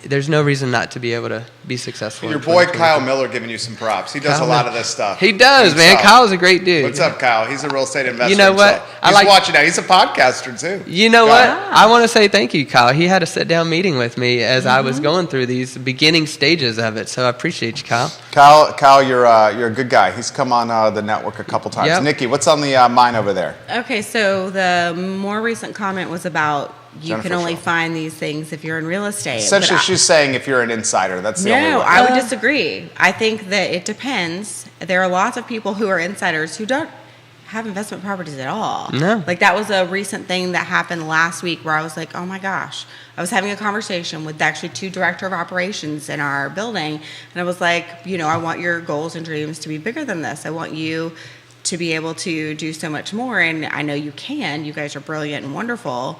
Speaker 2: There's no reason not to be able to be successful.
Speaker 1: Your boy Kyle Miller giving you some props. He does a lot of this stuff.
Speaker 2: He does, man. Kyle's a great dude.
Speaker 1: What's up, Kyle? He's a real estate investor.
Speaker 2: You know what?
Speaker 1: He's watching now. He's a podcaster too.
Speaker 2: You know what? I want to say thank you, Kyle. He had a sit-down meeting with me as I was going through these beginning stages of it. So I appreciate you, Kyle.
Speaker 1: Kyle, you're a good guy. He's come on the network a couple times.
Speaker 2: Yep.
Speaker 1: Nikki, what's on the mind over there?
Speaker 3: Okay, so the more recent comment was about
Speaker 1: Jennifer
Speaker 3: can only
Speaker 1: Shaw.
Speaker 3: find these things if you're in real estate.
Speaker 1: Essentially, she's saying if you're an insider, that's the only way.
Speaker 3: No, I would disagree. I think that it depends. There are lots of people who are insiders who don't have investment properties at all.
Speaker 2: No.
Speaker 3: Like that was a recent thing that happened last week where I was like, oh my gosh. I was having a conversation with actually 2 director of operations in our building. And I was like, I want your goals and dreams to be bigger than this. I want you to be able to do so much more. And I know you can. You guys are brilliant and wonderful.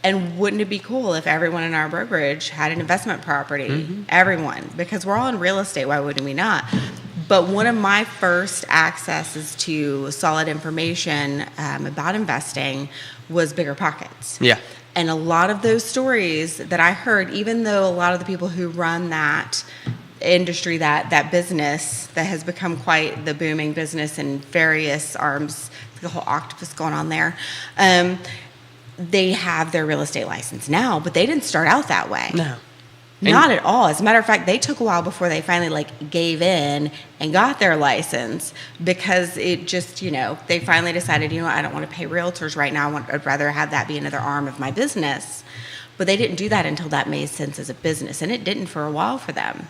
Speaker 3: And wouldn't it be cool if everyone in our brokerage had an investment property? Mm-hmm. Everyone. Because we're all in real estate. Why wouldn't we not? But one of my first accesses to solid information about investing was BiggerPockets.
Speaker 2: Yeah.
Speaker 3: And a lot of those stories that I heard, even though a lot of the people who run that industry, that business that has become quite the booming business in various arms, the whole octopus going on there, they have their real estate license now, but they didn't start out that way.
Speaker 2: No.
Speaker 3: Not at all. As a matter of fact, they took a while before they finally gave in and got their license because it just, they finally decided, I don't want to pay realtors right now. I'd rather have that be another arm of my business. But they didn't do that until that made sense as a business, and it didn't for a while for them.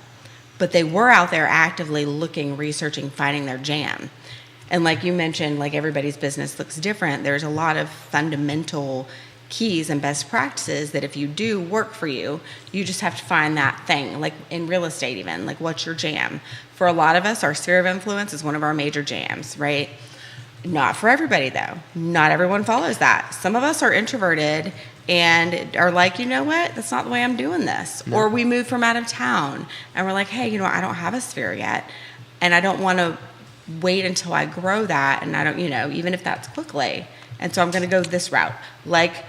Speaker 3: But they were out there actively looking, researching, finding their jam. And like you mentioned, everybody's business looks different. There's a lot of fundamental keys and best practices that if you do work for you, you just have to find that thing, like in real estate even, like what's your jam? For a lot of us, our sphere of influence is one of our major jams, right? Not for everybody though. Not everyone follows that. Some of us are introverted and are like, you know what, that's not the way I'm doing this. No. Or we move from out of town and we're like, hey, you know, I don't have a sphere yet and I don't want to wait until I grow that, and I don't, you know, even if that's quickly. And so I'm going to go this route. Like,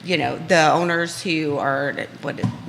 Speaker 3: you know, the owners who are,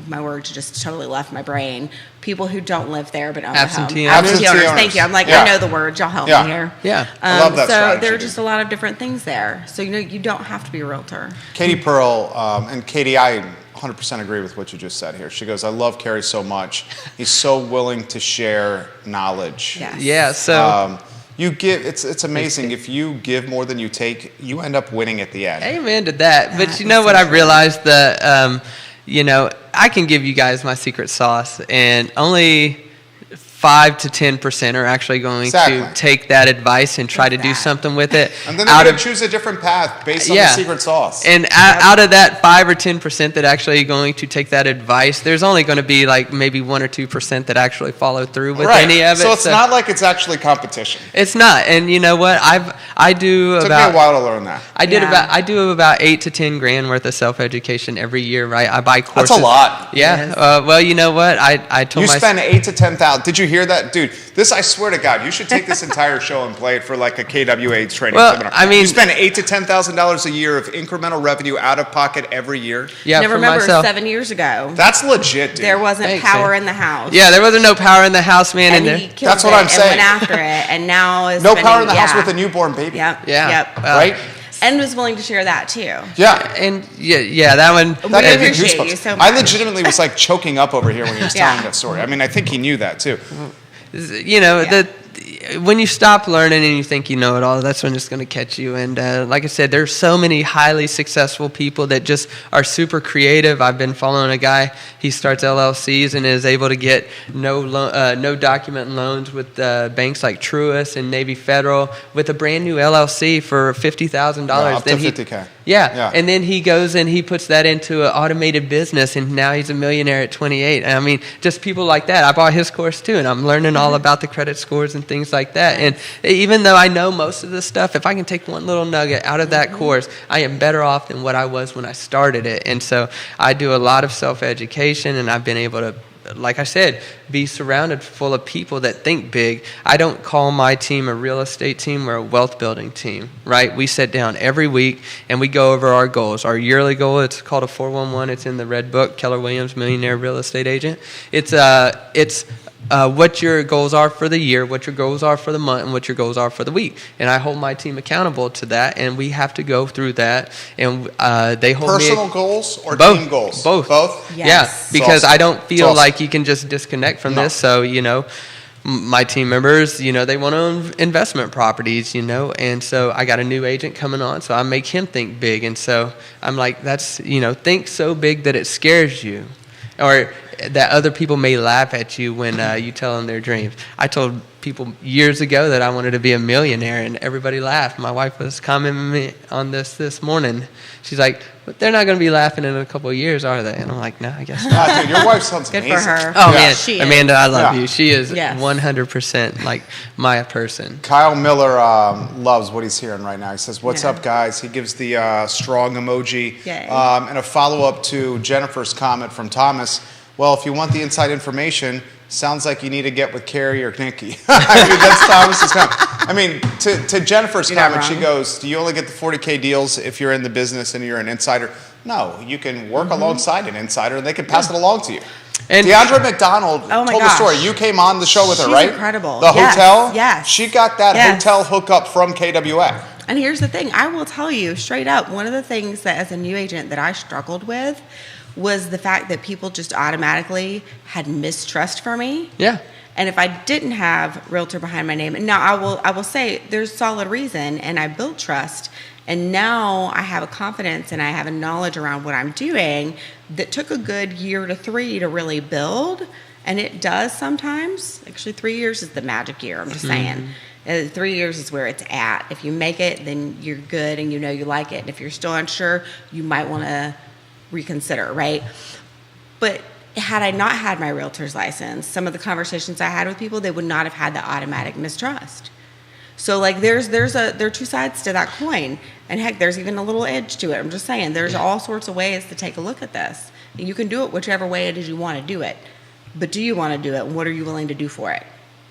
Speaker 3: my word just totally left my brain, people who don't live there but own
Speaker 2: absentee
Speaker 3: the home. Absentee owners. Thank you. I'm like, I know the word. Y'all help me here.
Speaker 2: Yeah.
Speaker 1: I love that
Speaker 3: so
Speaker 1: strategy.
Speaker 3: there are just a lot of different things there. So, you know, you don't have to be a realtor.
Speaker 1: Katie Pearl, and Katie, I 100% agree with what you just said here. She goes, I love Kerry so much. He's so willing to share knowledge.
Speaker 3: Yes.
Speaker 2: Yeah, so...
Speaker 1: you give, it's amazing. If you give more than you take, you end up winning at the end.
Speaker 2: Amen to that. But you know what I realized? That, you know, I can give you guys my secret sauce, and only 5 to 10% are actually going to take that advice and try to do something with it.
Speaker 1: And then they're going to choose a different path based on the secret sauce.
Speaker 2: And out of that 5 or 10% that actually going to take that advice, there's only going to be like maybe 1 or 2% that actually follow through with any of it.
Speaker 1: So it's not like it's actually competition.
Speaker 2: It's not. And you know what? I do
Speaker 1: it
Speaker 2: about...
Speaker 1: took me a while to learn that.
Speaker 2: I do about 8 to 10 grand worth of self-education every year, right? I buy courses.
Speaker 1: That's a lot.
Speaker 2: Yeah. Well, you know what? I told
Speaker 1: you spend 8 to 10,000. Did you hear that, dude? This, I swear to God, you should take this entire show and play it for like a KWA training seminar.
Speaker 2: I mean,
Speaker 1: you spend $8,000 to $10,000 a year of incremental revenue out of pocket every year.
Speaker 2: Yeah,
Speaker 3: now remember, 7 years ago,
Speaker 1: that's legit, dude.
Speaker 3: There wasn't power in the house.
Speaker 2: Yeah, there wasn't no power in the house, man.
Speaker 3: And he killed
Speaker 1: that's what I'm saying.
Speaker 3: And went after it, and now is
Speaker 1: no power in the house with a newborn baby.
Speaker 3: Yep.
Speaker 2: Yeah.
Speaker 1: Right.
Speaker 3: And was willing to share that too.
Speaker 2: Yeah, and that one.
Speaker 3: We appreciate you so much.
Speaker 1: I legitimately was like choking up over here when he was telling that story. I mean, I think he knew that too.
Speaker 2: You know, when you stop learning and you think you know it all, that's when it's going to catch you. And like I said, there's so many highly successful people that just are super creative. I've been following a guy. He starts LLCs and is able to get no document loans with banks like Truist and Navy Federal with a brand new LLC for $50,000.
Speaker 1: Up to $50K.
Speaker 2: Yeah, and then he goes and he puts that into an automated business, and now he's a millionaire at 28. I mean, just people like that. I bought his course too, and I'm learning all about the credit scores and things like that. And even though I know most of this stuff, if I can take one little nugget out of that course, I am better off than what I was when I started it. And so I do a lot of self-education, and I've been able to, like I said, be surrounded full of people that think big. I don't call my team a real estate team or a wealth building team, right? We sit down every week and we go over our goals. Our yearly goal, it's called a 411. It's in the red book, Keller Williams Millionaire Real Estate Agent. It's what your goals are for the year, what your goals are for the month, and what your goals are for the week. And I hold my team accountable to that, and we have to go through that. And they hold
Speaker 1: personal goals or
Speaker 2: both,
Speaker 1: team goals?
Speaker 2: Both.
Speaker 3: Yes.
Speaker 2: Yeah, because
Speaker 1: awesome.
Speaker 2: I don't feel like you can just disconnect from this. So, you know, my team members, you know, they want to own investment properties, you know, and so I got a new agent coming on, so I make him think big. And so I'm like, that's, you know, think so big that it scares you, or that other people may laugh at you when you tell them their dreams. I told people years ago that I wanted to be a millionaire, and everybody laughed. My wife was commenting on this morning. She's like, but they're not going to be laughing in a couple of years, are they? And I'm like, no, I guess not.
Speaker 1: Nah, dude, your wife sounds
Speaker 3: Good
Speaker 1: amazing.
Speaker 3: for her.
Speaker 2: Oh, man.
Speaker 3: She
Speaker 2: Amanda, I love
Speaker 1: Yeah.
Speaker 2: you. She is
Speaker 3: Yes.
Speaker 2: 100% like my person.
Speaker 1: Kyle Miller loves what he's hearing right now. He says, what's up, guys? He gives the strong emoji.
Speaker 3: Yay.
Speaker 1: And a follow-up to Jennifer's comment from Thomas. Well, if you want the inside information, sounds like you need to get with Kerry or Nikki. I mean, that's Thomas's comment. I mean, to Jennifer's
Speaker 3: You're not
Speaker 1: comment, she
Speaker 3: wrong.
Speaker 1: goes, do you only get the 40K deals if you're in the business and you're an insider? No, you can work alongside an insider, and they can pass it along to you.
Speaker 2: And
Speaker 1: DeAndre McDonald
Speaker 3: Oh my
Speaker 1: told the
Speaker 3: gosh.
Speaker 1: story. You came on the show with her,
Speaker 3: She's
Speaker 1: right?
Speaker 3: incredible.
Speaker 1: The
Speaker 3: Yes,
Speaker 1: hotel?
Speaker 3: yes.
Speaker 1: She got that
Speaker 3: Yes.
Speaker 1: hotel hookup from KWA.
Speaker 3: And here's the thing, I will tell you straight up, one of the things that as a new agent that I struggled with was the fact that people just automatically had mistrust for me.
Speaker 2: Yeah.
Speaker 3: And if I didn't have realtor behind my name, now I will say there's solid reason, and I built trust, and now I have a confidence and I have a knowledge around what I'm doing that took a good year to 3 to really build. And it does sometimes. Actually, 3 years is the magic year. I'm just saying. 3 years is where it's at. If you make it, then you're good and you know you like it. And if you're still unsure, you might want to reconsider, right? But had I not had my realtor's license, some of the conversations I had with people, they would not have had the automatic mistrust. So like there are two sides to that coin, and heck, there's even a little edge to it. I'm just saying, there's all sorts of ways to take a look at this. And you can do it whichever way it is you want to do it. But do you want to do it? And what are you willing to do for it?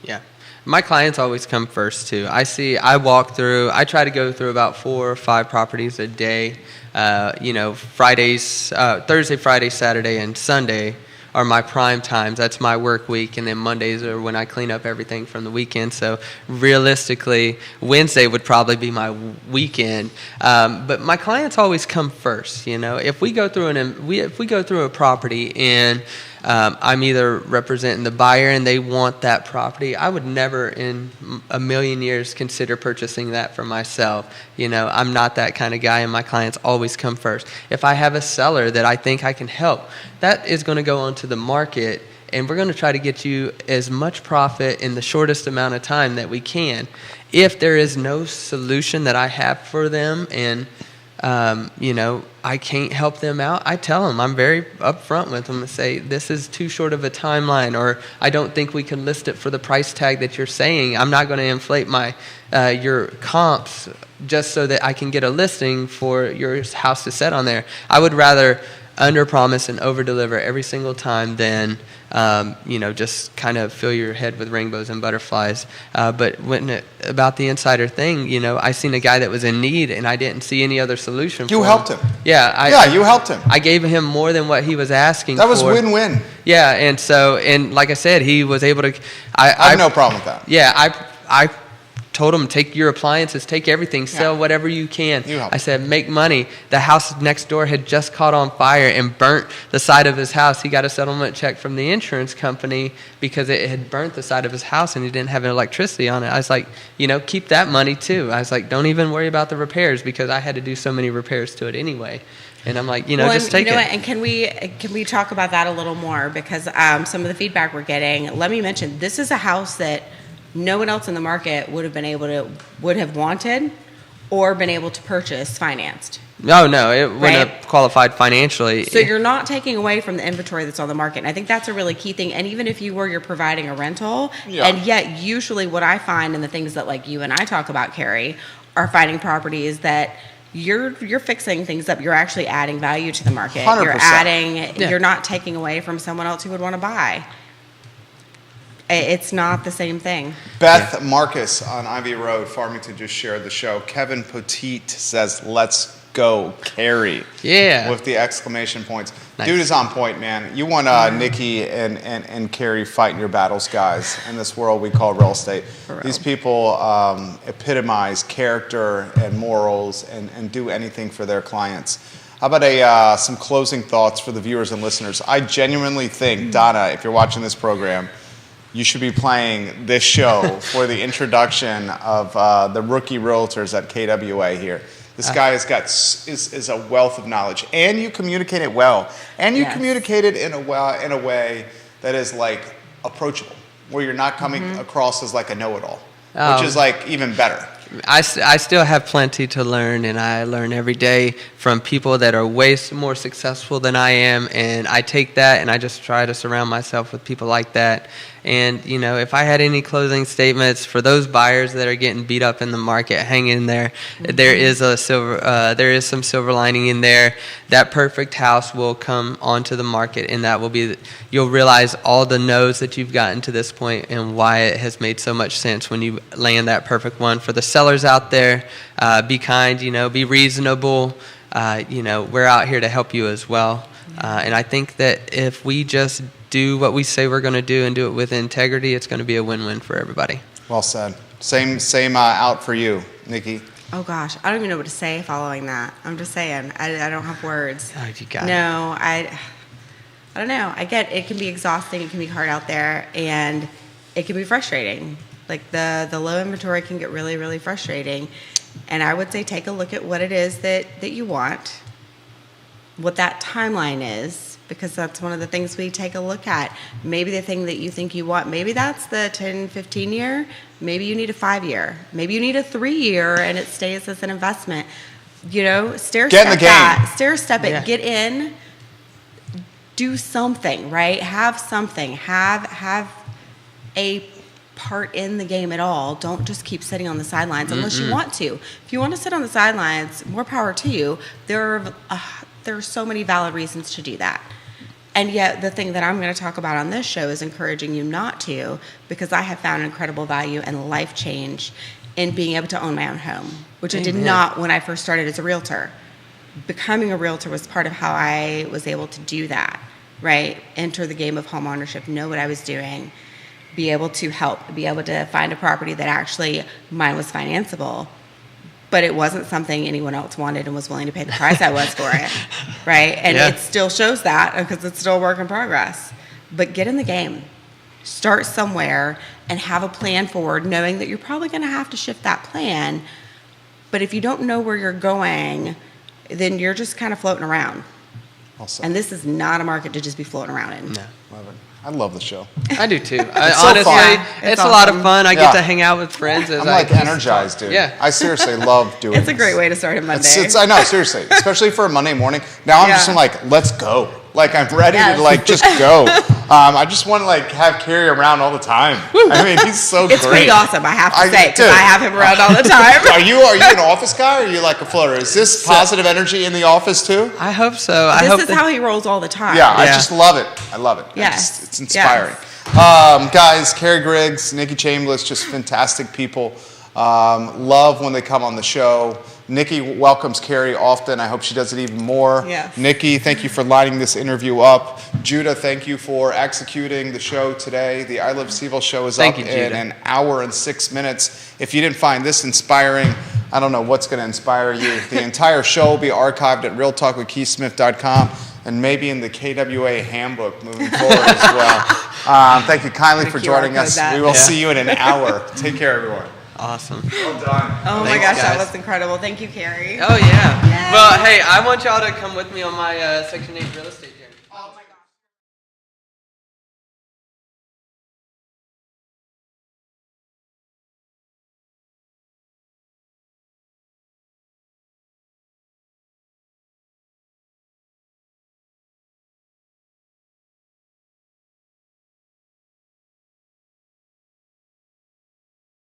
Speaker 2: Yeah. My clients always come first too. I try to go through about 4 or 5 properties a day. Fridays, Thursday, Friday, Saturday, and Sunday are my prime times. That's my work week, and then Mondays are when I clean up everything from the weekend. So realistically, Wednesday would probably be my weekend. But my clients always come first. If we go through a property and I'm either representing the buyer and they want that property, I would never in a million years consider purchasing that for myself. I'm not that kind of guy, and my clients always come first. If I have a seller that I think I can help, that is going to go onto the market, and we're going to try to get you as much profit in the shortest amount of time that we can. If there is no solution that I have for them and I can't help them out, I tell them, I'm very upfront with them and say, this is too short of a timeline, or I don't think we can list it for the price tag that you're saying. I'm not going to inflate your comps just so that I can get a listing for your house to set on there. I would rather under promise and over deliver every single time than just kind of fill your head with rainbows and butterflies. But about the insider thing, I seen a guy that was in need and I didn't see any other solution for him.
Speaker 1: You helped him.
Speaker 2: Yeah.
Speaker 1: You helped him.
Speaker 2: I gave him more than what he was asking for.
Speaker 1: That was win-win.
Speaker 2: Yeah, and like I said, he was able to.
Speaker 1: I have no problem with that.
Speaker 2: Yeah, I told him, take your appliances, take everything, sell whatever you can. I said, make money. The house next door had just caught on fire and burnt the side of his house. He got a settlement check from the insurance company because it had burnt the side of his house and he didn't have electricity on it. I was like, keep that money too. I was like, don't even worry about the repairs, because I had to do so many repairs to it anyway. And I'm like, just take it.
Speaker 3: And can we talk about that a little more? Because some of the feedback we're getting, let me mention, this is a house that no one else in the market would have wanted or been able to purchase financed.
Speaker 2: No, it wouldn't have qualified financially.
Speaker 3: So you're not taking away from the inventory that's on the market. And I think that's a really key thing. And even if you're providing a rental, and yet usually what I find in the things that like you and I talk about, Carrie, are finding properties that you're fixing things up. You're actually adding value to the market.
Speaker 1: 100%.
Speaker 3: You're not taking away from someone else who would want to buy. It's not the same thing.
Speaker 1: Beth Marcus on Ivy Road, Farmington, just shared the show. Kevin Poteet says, let's go, Carrie.
Speaker 2: Yeah.
Speaker 1: With the exclamation points.
Speaker 2: Nice.
Speaker 1: Dude is on point, man. You want Nikki and Carrie fighting your battles, guys, in this world we call real estate. These people epitomize character and morals and do anything for their clients. How about some closing thoughts for the viewers and listeners? I genuinely think, Donna, if you're watching this program, you should be playing this show for the introduction of the rookie realtors at KWA here. This guy is a wealth of knowledge, and you communicate it well, and you communicate it in a way that is like approachable, where you're not coming across as like a know-it-all, which is like even better.
Speaker 2: I still have plenty to learn, and I learn every day from people that are way more successful than I am, and I take that and I just try to surround myself with people like that. And, if I had any closing statements for those buyers that are getting beat up in the market, hang in there. There is some silver lining in there. That perfect house will come onto the market, and that will be, you'll realize all the no's that you've gotten to this point and why it has made so much sense when you land that perfect one. For the sellers out there, be kind, be reasonable. We're out here to help you as well. And I think that if we just do what we say we're going to do and do it with integrity, it's going to be a win-win for everybody.
Speaker 1: Well said. Same out for you, Nikki.
Speaker 3: Oh gosh, I don't even know what to say following that. I'm just saying, I don't have words.
Speaker 2: Oh, you got it.
Speaker 3: No, I don't know. I get it can be exhausting, it can be hard out there, and it can be frustrating. Like the low inventory can get really, really frustrating. And I would say take a look at what it is that you want, what that timeline is, because that's one of the things we take a look at. Maybe the thing that you think you want, maybe that's the 10, 15 year. Maybe you need a 5 year. Maybe you need a 3 year and it stays as an investment. You know, stair
Speaker 1: Get in the
Speaker 3: step
Speaker 1: game.
Speaker 3: that. Stair step it.
Speaker 2: Yeah.
Speaker 3: Get in. Do something, right? Have something. Have a part in the game at all. Don't just keep sitting on the sidelines unless you want to. If you want to sit on the sidelines, more power to you. There are so many valid reasons to do that. And yet the thing that I'm going to talk about on this show is encouraging you not to, because I have found incredible value and life change in being able to own my own home, which I did not when I first started as a realtor. Becoming a realtor was part of how I was able to do that, right? Enter the game of home ownership, know what I was doing, be able to help, be able to find a property that actually mine was financeable, but it wasn't something anyone else wanted and was willing to pay the price I was for it, right? And
Speaker 2: Yeah.
Speaker 3: it still shows that because it's still a work in progress. But get in the game. Start somewhere and have a plan forward, knowing that you're probably going to have to shift that plan. But if you don't know where you're going, then you're just kind of floating around.
Speaker 1: Awesome.
Speaker 3: And this is not a market to just be floating around in.
Speaker 2: No.
Speaker 1: Love it. I love the show.
Speaker 2: I do too.
Speaker 1: so
Speaker 2: Honestly,
Speaker 1: fun.
Speaker 2: it's
Speaker 3: It's
Speaker 2: a lot of
Speaker 3: awesome.
Speaker 2: fun. I
Speaker 1: Yeah.
Speaker 2: get to hang out with friends. As
Speaker 1: I'm
Speaker 2: I
Speaker 1: like
Speaker 2: just
Speaker 1: energized,
Speaker 2: talk.
Speaker 1: dude.
Speaker 2: Yeah.
Speaker 1: I seriously love doing
Speaker 3: It's a
Speaker 1: this.
Speaker 3: great way to start a Monday.
Speaker 1: I know, seriously, especially for a Monday morning. Now I'm just
Speaker 3: Yeah.
Speaker 1: like, let's go. Like I'm ready
Speaker 3: Yes.
Speaker 1: to like just go. I just want to like have Carrie around all the time. I mean, he's so
Speaker 3: It's
Speaker 1: great.
Speaker 3: pretty awesome, I have to say, because
Speaker 1: dude.
Speaker 3: I have him around all the time.
Speaker 1: Are you an office guy or are you like a floater? Is this positive energy in the office too?
Speaker 2: I hope so. I
Speaker 3: This
Speaker 2: hope
Speaker 3: is
Speaker 2: that-
Speaker 3: how he rolls all the time.
Speaker 1: Yeah, I
Speaker 2: Yeah.
Speaker 1: just love it. I love it.
Speaker 3: Yes.
Speaker 1: It's inspiring. Guys, Carrie Griggs, Nikki Chambliss, just fantastic people. Love when they come on the show. Nikki welcomes Carrie often. I hope she does it even more.
Speaker 3: Yes.
Speaker 1: Nikki, thank you for lining this interview up. Judah, thank you for executing the show today. The I Love Seville show is
Speaker 2: Thank
Speaker 1: up
Speaker 2: you,
Speaker 1: in
Speaker 2: Judah.
Speaker 1: an hour and 6 minutes. If you didn't find this inspiring, I don't know what's going to inspire you. The entire show will be archived at realtalkwithkeithsmith.com and maybe in the KWA handbook moving forward as well. Thank you kindly
Speaker 3: Gonna
Speaker 1: for
Speaker 3: QR
Speaker 1: joining
Speaker 3: code
Speaker 1: us.
Speaker 3: that.
Speaker 1: We will
Speaker 2: Yeah.
Speaker 1: see you in an hour. Take care, everyone.
Speaker 2: Awesome.
Speaker 1: Well done.
Speaker 3: Oh my
Speaker 2: Thanks,
Speaker 3: gosh, that
Speaker 2: guys.
Speaker 3: was incredible. Thank you, Carrie.
Speaker 2: Oh yeah.
Speaker 3: Yay.
Speaker 2: Well, hey, I want y'all to come with me on my Section 8 real estate journey.